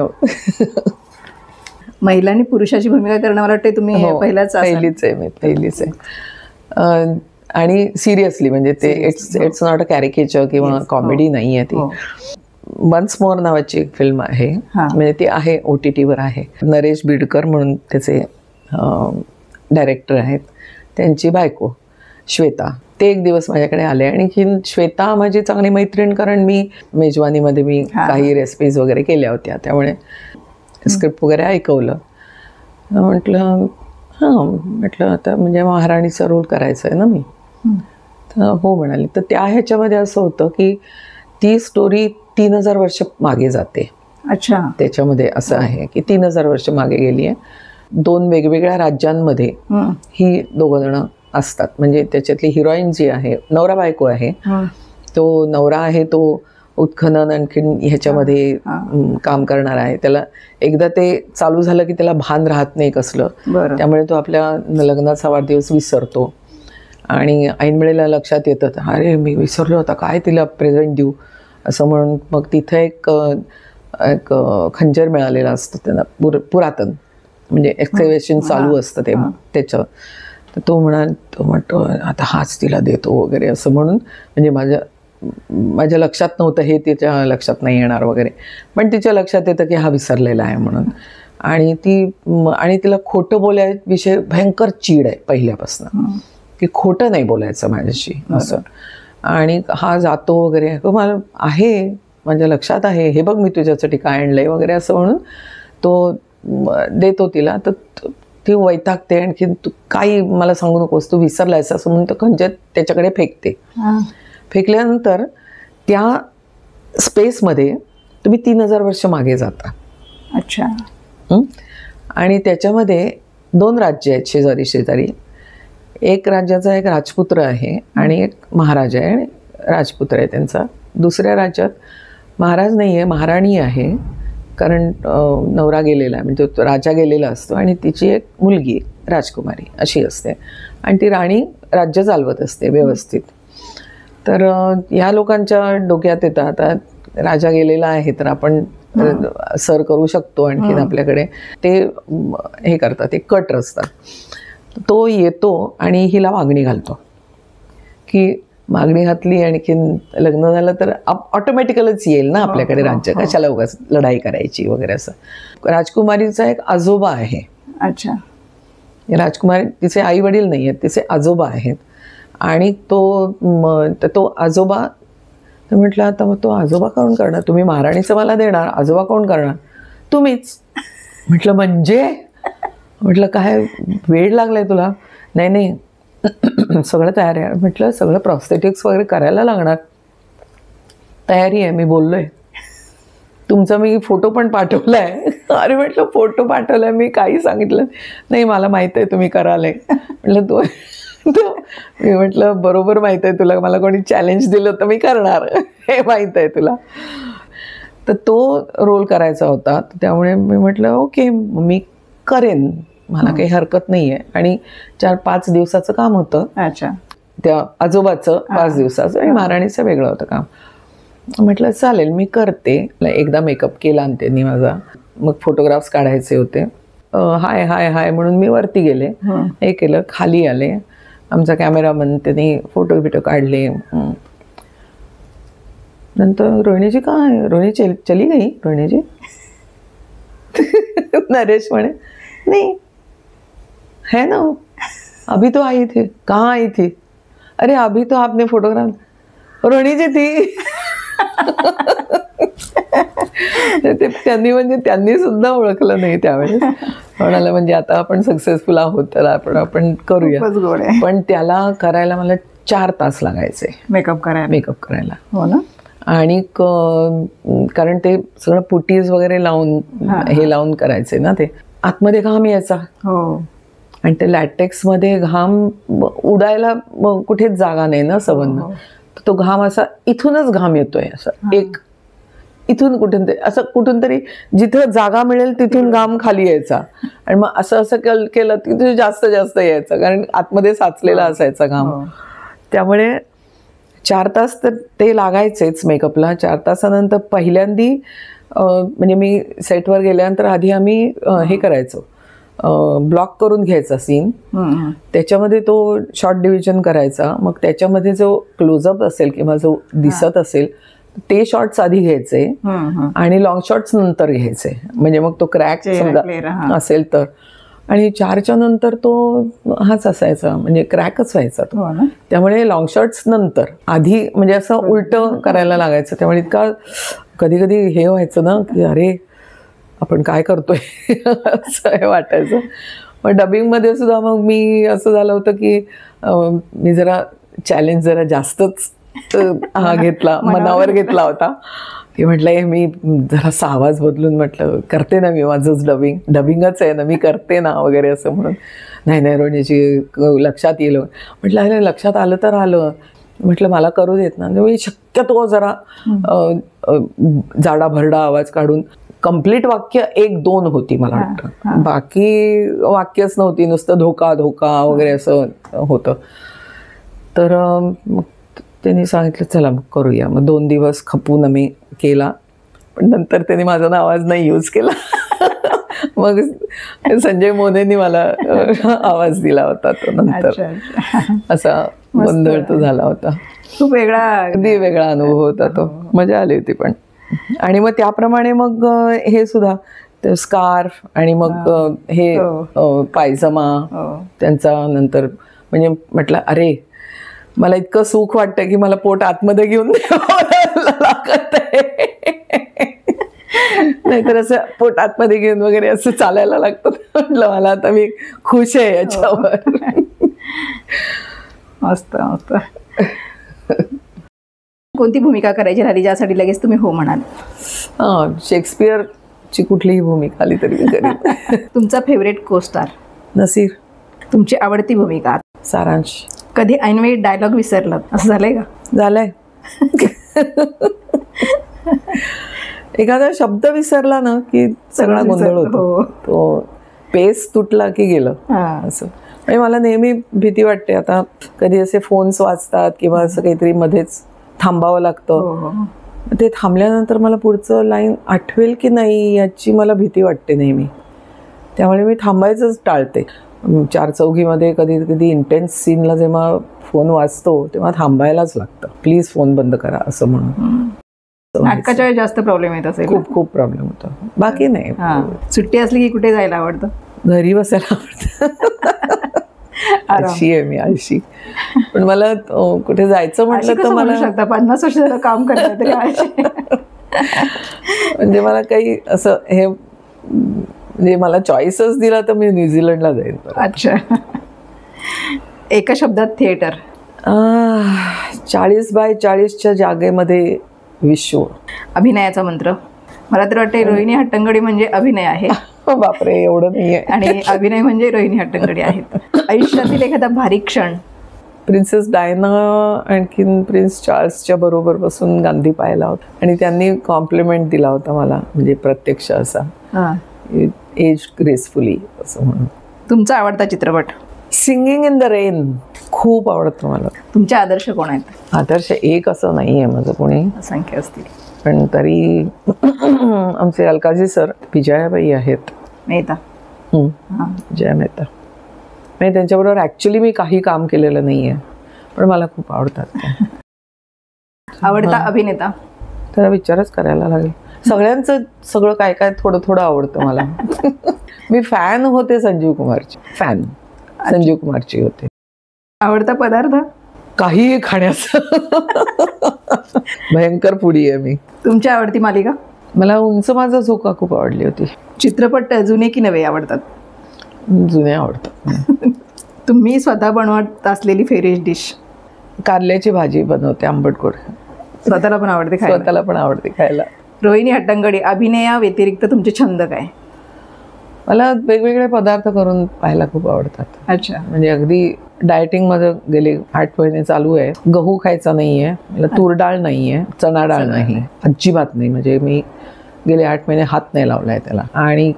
S2: महिलांनी पुरुषाची भूमिका करणं मला वाटतं तुम्ही पहिलीच
S1: आहे. आणि सिरियसली म्हणजे ते इट्स नॉट अ कॅरिकेचर किंवा कॉमेडी नाही आहे ती. वन्स मोर नावाची एक फिल्म आहे, म्हणजे ती आहे OTTवर आहे. नरेश बिडकर म्हणून त्याचे डायरेक्टर आहेत, त्यांची बायको श्वेता, ते एक दिवस माझ्याकडे आले. आणि ही श्वेता माझी चांगली मैत्रीण, कारण मी मेजवानीमध्ये मी काही रेसिपीज वगैरे केल्या होत्या, त्यामुळे स्क्रिप्ट वगैरे ऐकवलं. म्हटलं म्हटलं आता म्हणजे महाराणीचा रोल करायचा आहे ना मी, तर हो म्हणाले. तर त्या ह्याच्यामध्ये असं होतं की ती स्टोरी 3000 वर्ष मागे जाते.
S2: अच्छा,
S1: त्याच्यामध्ये असं आहे की 3000 वर्ष मागे गेली आहे. 2 वेगवेगळ्या राज्यांमध्ये ही 2 जण असतात. म्हणजे त्याच्यातली हिरोईन जी आहे, नवरा बायको आहे, तो नवरा आहे तो उत्खनन आणखीन ह्याच्यामध्ये काम करणार आहे. त्याला एकदा ते चालू झालं की त्याला भान राहत नाही कसलं, त्यामुळे तो आपल्या लग्नाचा वाढदिवस विसरतो. आणि ऐन वेळेला लक्षात येतं, अरे मी विसरलो होता, काय तिला प्रेझेंट देऊ असं म्हणून. मग तिथं एक खंजर मिळालेलं असतं त्यांना, पुरातन, म्हणजे एक्सकॅव्हेशन चालू असतं ते त्याचं. तर तो म्हणतो आता हाच तिला देतो वगैरे असं म्हणून. म्हणजे माझ्या लक्षात नव्हतं हे, तिच्या लक्षात नाही येणार वगैरे, पण तिच्या लक्षात येतं की हा विसरलेला आहे म्हणून. आणि तिला खोटं बोलायविषयी भयंकर चीड आहे पहिल्यापासून, की खोटं नाही बोलायचं माझ्याशी असं. आणि हा जातो वगैरे, मला आहे माझ्या लक्षात आहे, हे बघ मी तुझ्यासाठी काय आणलंय वगैरे असं म्हणून तो देतो तिला, तर ती वैतागते, आणखी तू काही मला सांगू नकोस, तू विसरलायस असं म्हणून तो खंजर त्याच्याकडे फेकते. फेकल्यानंतर त्या स्पेसमध्ये तुम्ही 3000 वर्ष मागे जाता.
S2: अच्छा.
S1: आणि त्याच्यामध्ये 2 राज्य आहेत शेजारी शेजारी. एक राज्याचा एक राजपुत्र आहे आणि एक महाराज आहे, आणि राजपुत्र आहे त्यांचा. दुसऱ्या राज्यात महाराज नाही आहे, महाराणी आहे, कारण नवरा गेलेला आहे, म्हणजे तो राजा गेलेला असतो आणि तिची एक मुलगी राजकुमारी अशी असते, आणि ती राणी राज्य चालवत असते व्यवस्थित. तर ह्या लोकांच्या डोक्यात येतं, आता राजा गेलेला आहे तर आपण सर करू शकतो आणखीन आपल्याकडे, ते हे करतात, ते कट रचतात. तो येतो आणि हिला मागणी घालतो की मागणी घातली आणखीन लग्न झालं तर ऑटोमॅटिकलच येईल ना आपल्याकडे राज्य, कशाला उगाच लढाई करायची वगैरे असं. राजकुमारीचा एक आजोबा आहे.
S2: अच्छा.
S1: राजकुमारी, तिचे आई वडील नाही आहेत, तिचे आजोबा आहेत. आणि तो आजोबा, तर म्हटलं आता मग तो आजोबा कोण करणार, तुम्ही महाराणीचं मला देणार, आजोबा कोण करणार, तुम्हीच. म्हटलं म्हणजे, म्हटलं काय वेळ लागलाय तुला, नाही नाही सगळं तयार आहे. म्हटलं सगळं प्रॉस्थेटिक्स वगैरे करायला लागणार, तयारी आहे, मी बोललोय, तुमचा मी फोटो पण पाठवलाय. अरे म्हटलं फोटो पाठवलाय, मी काही सांगितलं नाही, मला माहित आहे तुम्ही कराल. म्हटलं तो मी म्हटलं बरोबर माहित आहे तुला, मला कोणी चॅलेंज दिलं तर मी करणार, हे माहित आहे तुला. तर तो रोल करायचा होता, त्यामुळे मी म्हटलं ओके मी करेन, मला काही हरकत नाही आहे. आणि 4-5 दिवसाचं काम होतं.
S2: अच्छा.
S1: त्या आजोबाचं 5 दिवसाचं आणि महाराणीचं वेगळं होतं काम. म्हटलं चालेल मी करते. एकदा मेकअप केला आणि त्यांनी माझा, मग फोटोग्राफ्स काढायचे होते. हाय हाय हाय म्हणून मी वरती गेले, हे केलं, खाली आले, आमचा कॅमेरामन त्यांनी फोटो बिटो काढले. नंतर रोहिणीजी काय, रोहिणी चली गई रोहिणीजी. नरेश म्हणे नहीं है ना, अभी तो आई थी. कहाँ आई थी, अरे अभी तो आपने फोटोग्राफ, रोहिणी जी थी. त्यांनी सुद्धा ओळखलं नाही त्यावेळेस. म्हणाला म्हणजे आता आपण सक्सेसफुल आहोत तर आपण करूया. पण त्याला करायला मला 4 तास लागायचे मेकअप करायला.
S2: हो ना.
S1: आणि कारण ते सगळं पुटीज वगैरे लावून हे लावून करायचे ना, ते आतमध्ये घाम यायचा.
S2: हो.
S1: आणि ते लॅटेक्समध्ये घाम उडायला कुठेच जागा नाही ना संबंध. तो घाम असा इथूनच घाम येतोय, असं एक इथून कुठून तरी, असं कुठून तरी जिथं जागा मिळेल तिथून घाम खाली यायचा. आणि मग असं केलं की जास्त जास्त यायचं, कारण आतमध्ये साचलेला असायचा घाम. त्यामुळे 4 तास तर ते लागायचेच मेकअपला. 4 तासानंतर पहिल्यांदी म्हणजे मी सेटवर गेल्यानंतर आधी आम्ही हे करायचो, ब्लॉक करून घ्यायचा सीन, त्याच्यामध्ये तो शॉर्ट डिव्हिजन करायचा. मग त्याच्यामध्ये जो क्लोजअप असेल किंवा जो दिसत असेल ते शॉर्ट्स आधी घ्यायचे आणि लॉंग शॉट्स नंतर घ्यायचे, म्हणजे मग तो क्रॅक समजा असेल तर. आणि 4च्या नंतर तो हाच असायचा, म्हणजे क्रॅकच व्हायचा तो. त्यामुळे लॉंग शॉट्स नंतर, आधी म्हणजे असं उलटं करायला लागायचं. त्यामुळे इतका कधी कधी हे व्हायचं ना की अरे आपण काय करतोय असं हे वाटायचं. पण डबिंगमध्ये सुद्धा मग मी असं झालं होतं की मी जरा चॅलेंज जरा जास्तच घेतला, मनावर घेतला होता. की म्हटलं मी जरासा आवाज बदलून म्हटलं करते ना, मी माझंच डबिंगच आहे ना, मी करते ना वगैरे असं म्हणून. नाही रोहिणीची लक्षात येईल म्हटलं. अरे लक्षात आलं तर आलं, म्हटलं मला करू देत ना. मी शक्यतो जरा जाडा भरडा आवाज काढून, कंप्लीट वाक्य 1-2 होती मला वाटतं, बाकी वाक्यच नव्हती, नुसतं धोका धोका वगैरे असं होतं. तर मग त्यांनी सांगितलं चला मग करूया. मग 2 दिवस खपून आम्ही केला, पण नंतर त्यांनी माझा आवाज नाही यूज केला. मग संजय मोनेंनी मला आवाज दिला होता तो नंतर. असा गोंधळ तो झाला होता.
S2: खूप
S1: अगदी वेगळा अनुभव होता तो, मजा आली होती पण. आणि मग त्याप्रमाणे मग हे सुद्धा ते स्कार्फ आणि मग हे पायजमा त्यांचा नंतर, म्हणजे म्हटलं अरे मला इतकं सुख वाटतं की मला पोट आतमध्ये घेऊन लागत आहे. नाहीतर असं पोट आतमध्ये घेऊन वगैरे असं चालायला लागतं. म्हटलं मला आता मी खुश आहे याच्यावर.
S2: मस्त मस्त. कोणती भूमिका करायची राहिली ज्यासाठी लगेच तुम्ही हो म्हणाल?
S1: शेक्सपियरची कुठलीही भूमिका आली तरी मी करीन.
S2: तुमचा फेवरेट को स्टार?
S1: नसीर.
S2: तुमची आवडती भूमिका?
S1: सारांश.
S2: कधी ऐनवेळी डायलॉग विसरलात असं झालंय का?
S1: झालंय. एखादा शब्द विसरला ना की सगळा गोंधळ होतो. तो पेस तुटला की गेलं असं. आणि मला नेहमी भीती वाटते आता कधी असे फोन्स वाजतात किंवा असं काहीतरी मध्येच थांबावं लागतं. ते थांबल्यानंतर मला पुढचं लाईन आठवेल की नाही याची मला भीती वाटते नेहमी. त्यामुळे मी थांबायचंच टाळते. 4 चौघीमध्ये कधी कधी इंटेन्स सीनला जेव्हा फोन वाजतो तेव्हा थांबायलाच लागतं. प्लीज फोन बंद करा असं म्हणून.
S2: नाटकाच्या वेळी जास्त प्रॉब्लेम येत असेल?
S1: खूप प्रॉब्लेम होतो. बाकी नाही.
S2: सुट्टी असली की कुठे जायला आवडतं?
S1: घरी बसायला आवडतं. आळशी आहे मी, आळशी. पण मला कुठे जायचं म्हटलं तर मला
S2: 50 वर्ष झालं काम करतात तरी आळशी.
S1: म्हणजे मला काही असं हे म्हणजे मला चॉईसच दिला तर मी न्यूझीलंडला जाईल.
S2: अच्छा. एका शब्दात थिएटर?
S1: 40x40च्या जागेमध्ये विश्व.
S2: अभिनयाचा मंत्र? मला तर वाटते रोहिणी हट्टंगडी म्हणजे अभिनय आहे.
S1: बापरे, एवढं नाहीये.
S2: आणि अभिनय म्हणजे रोहिणी हट्टंगडी आहेत. आयुष्यातील एखादा भारी क्षण?
S1: प्रिन्सेस डायना आणखीन प्रिन्स चार्ल्सच्या बरोबर बसून गांधी पाहिला होता आणि त्यांनी कॉम्प्लिमेंट दिला होता मला, म्हणजे प्रत्यक्ष असा एज ग्रेसफुली असं म्हणून.
S2: तुमचा आवडता चित्रपट?
S1: सिंगिंग इन द रेन खूप आवडतं मला.
S2: तुमचे आदर्श कोण आहेत?
S1: आदर्श एक असं नाही आहे माझं कोणी,
S2: असंख्य असतील.
S1: पण तरी आमचे अलकाजी सर, विजयाबाई आहेत
S2: मेहता.
S1: विजया मेहता. म्हणजे त्यांच्याबरोबर ॲक्च्युली मी काही काम केलेलं नाही आहे, पण मला खूप आवडतात.
S2: आवडता अभिनेता?
S1: त्याला विचारच करायला लागेल. सगळ्यांचं सगळं काय काय थोडं थोडं आवडतं मला. मी फॅन होते संजीव कुमारची, फॅन संजीव कुमारची होते.
S2: आवडता पदार्थ?
S1: काहीही खाण्याचं. भयंकर फुडी आहे मी.
S2: तुमची आवडती मालिका?
S1: मला उंच माझा झोका खूप आवडली होती.
S2: चित्रपट जुने की नवे आवडतात?
S1: जुने आवडतात.
S2: तुम्ही स्वतः बनवत असलेली फेवरेट डिश?
S1: कारल्याची भाजी बनवते आंबट गोड.
S2: स्वतःला पण आवडते खायला?
S1: स्वतःला पण आवडते खायला.
S2: रोहिणी हट्टंगडी, अभिनया व्यतिरिक्त तुमचे छंद काय?
S1: मला वेगवेगळे पदार्थ करून पाहायला खूप आवडतात.
S2: अच्छा.
S1: म्हणजे अगदी डायटिंगमध्ये गेले 8 महिने चालू आहे. गहू खायचा नाही आहे मला, तूर डाळ नाही आहे, चणा डाळ नाही, अजिबात नाही. म्हणजे मी गेले 8 महिने हात नाही लावला आहे त्याला. आणि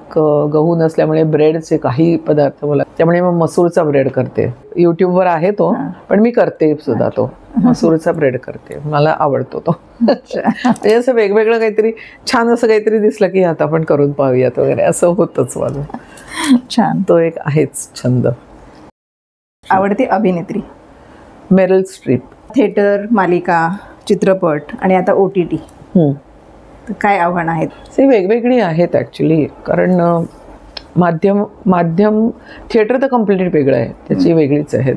S1: गहू नसल्यामुळे ब्रेडचे काही पदार्थ मला, त्यामुळे मग मसूरचा ब्रेड करते. यूट्यूबवर आहे तो, पण मी करते सुद्धा तो मसूरचा ब्रेड करते. मला आवडतो तो. म्हणजे असं वेगवेगळं काहीतरी छान असं काहीतरी दिसलं की आता आपण करून पाहूयात वगैरे असं होतंच माझं.
S2: छान.
S1: तो एक आहेच छंद.
S2: आवडती अभिनेत्री?
S1: Meryl Streep.
S2: थिएटर, मालिका, चित्रपट आणि आता OTT, काय आव्हान आहेत?
S1: ते वेगवेगळी आहेत ॲक्च्युली. कारण माध्यम थिएटर तर कम्प्लिटली वेगळं आहे, त्याची वेगळीच आहेत.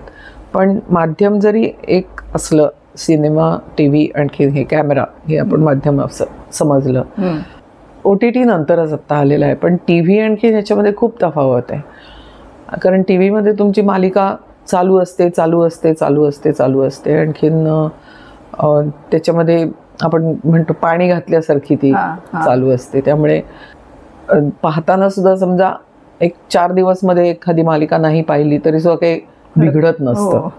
S1: पण माध्यम जरी एक असलं, सिनेमा, TV आणखी हे कॅमेरा हे आपण माध्यम असं समजलं. OTT नंतरच आत्ता आलेलं आहे. पण TV आणखी ह्याच्यामध्ये खूप तफावत आहे. कारण TV मध्ये तुमची मालिका चालू असते. आणखीन त्याच्यामध्ये आपण म्हणतो पाणी घातल्यासारखी ती चालू असते. त्यामुळे पाहताना सुद्धा समजा एक 4 दिवसमध्ये एखादी मालिका नाही पाहिली तरी सुद्धा काही बिघडत नसतं.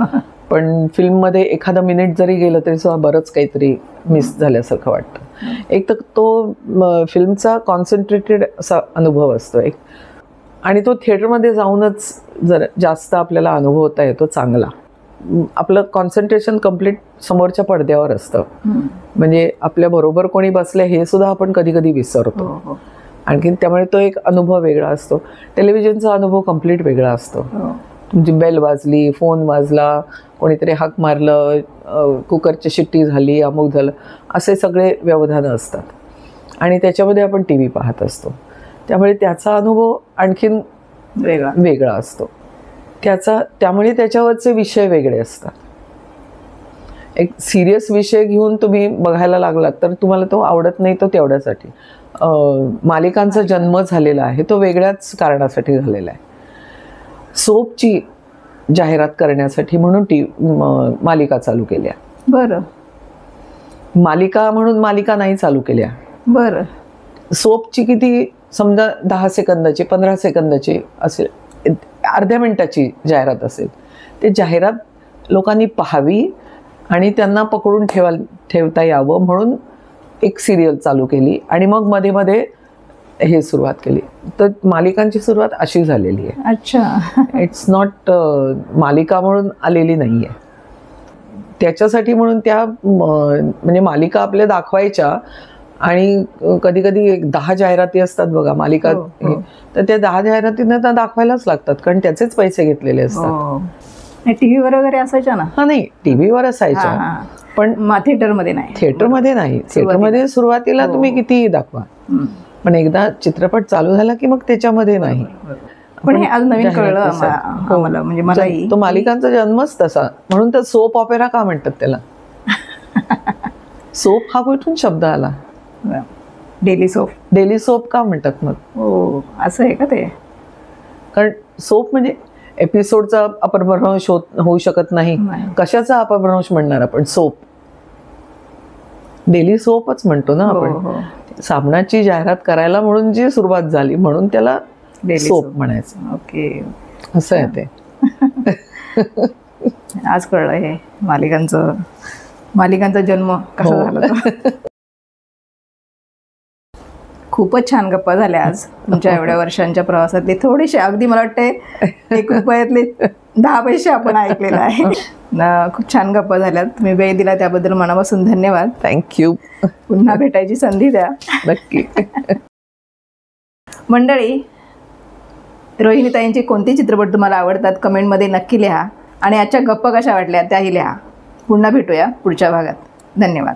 S1: पण फिल्ममध्ये एखादा मिनिट जरी गेलं तरी सुद्धा बरंच काहीतरी मिस झाल्यासारखं वाटतं. एक तर तो फिल्मचा कॉन्सन्ट्रेटेड असा अनुभव असतो एक, आणि तो थिएटरमध्ये जाऊनच जर जास्त आपल्याला अनुभवता येतो चांगला. आपलं कॉन्सन्ट्रेशन कम्प्लीट समोरच्या पडद्यावर असतं. म्हणजे आपल्या बरोबर कोणी बसले हे सुद्धा आपण कधी कधी विसरतो. आणखीन त्यामुळे तो एक अनुभव वेगळा असतो. टेलिव्हिजनचा अनुभव कम्प्लीट वेगळा असतो. तुमची बेल वाजली, फोन वाजला, कोणीतरी हाक मारलं, कुकरची शिट्टी झाली, अमुक झालं, असे सगळे व्यवधानं असतात. आणि त्याच्यामध्ये आपण TV पाहत असतो. त्यामुळे त्याचा अनुभव आणखीन वेगळा असतो. त्यामुळे त्याच्यावरचे विषय वेगळे असतात. एक सिरियस विषय घेऊन तुम्ही बघायला लागलात तर तुम्हाला तो आवडत नाही, तो तेवढ्यासाठी. मालिकांचा जन्म झालेला आहे तो वेगळ्याच कारणासाठी झालेला आहे. सोपची जाहिरात करण्यासाठी म्हणून मालिका चालू केल्या.
S2: बरं.
S1: मालिका म्हणून मालिका नाही चालू केल्या.
S2: बरं.
S1: सोपची किती, समजा 10 सेकंदाची 15 सेकंदाची असेल, अर्ध्या मिनिटाची जाहिरात असेल, ते जाहिरात लोकांनी पाहावी आणि त्यांना पकडून ठेवता यावं म्हणून एक सिरियल चालू केली आणि मग मध्ये मध्ये हे सुरुवात केली. तर मालिकांची सुरुवात अशी झालेली आहे.
S2: अच्छा.
S1: इट्स नॉट मालिका म्हणून आलेली नाही आहे. त्याच्यासाठी म्हणून त्या म्हणजे मालिका आपल्या दाखवायच्या आणि कधी कधी 10 जाहिराती असतात बघा मालिका, तर त्या 10 जाहिरातींना त्या दाखवायलाच लागतात कारण त्याचेच पैसे घेतलेले असतात.
S2: टीव्हीवर वगैरे असायच्या ना?
S1: हा नाही, टीव्हीवर असायच्या पण
S2: थिएटरमध्ये नाही.
S1: थिएटरमध्ये नाही. थिएटरमध्ये सुरुवातीला तुम्ही कितीही दाखवा, पण एकदा चित्रपट चालू झाला की मग त्याच्यामध्ये नाही.
S2: पण हे आज नवीन कळलं आम्हाला, म्हणजे मलाही.
S1: तो मालिकांचा जन्मच तसा, म्हणून तर सोप ऑपेरा का म्हणतात त्याला. सोप हा कुठून शब्द आला?
S2: Daily soap.
S1: डेली सोप का म्हणतात मग?
S2: हो, असं आहे का ते?
S1: कारण सोप म्हणजे एपिसोडचा अपभ्रंश होऊ शकत नाही. कशाचा अपभ्रंश म्हणणार आपण? सोप. डेली सोपच म्हणतो ना आपण. साबणाची जाहिरात करायला म्हणून जी सुरुवात झाली म्हणून त्याला सोप म्हणायचं.
S2: ओके,
S1: असं आहे ते.
S2: आज कळलं हे मालिकांचा जन्म कसा झाला. खूपच छान गप्पा झाल्या आज तुमच्या एवढ्या वर्षांच्या प्रवासातले. थोडेसे अगदी मला वाटते 1 रुपयातले 10 पैसे आपण ऐकलेलं आहे. खूप छान गप्पा झाल्यात. तुम्ही वेळ दिला त्याबद्दल मनापासून धन्यवाद.
S1: थँक्यू.
S2: पुन्हा भेटायची संधी द्या.
S1: नक्की.
S2: मंडळी, रोहिणीताईंचे कोणते चित्रपट तुम्हाला आवडतात कमेंटमध्ये नक्की लिहा आणि आजच्या गप्पा कशा वाटल्या त्याही लिहा. पुन्हा भेटूया पुढच्या भागात. धन्यवाद.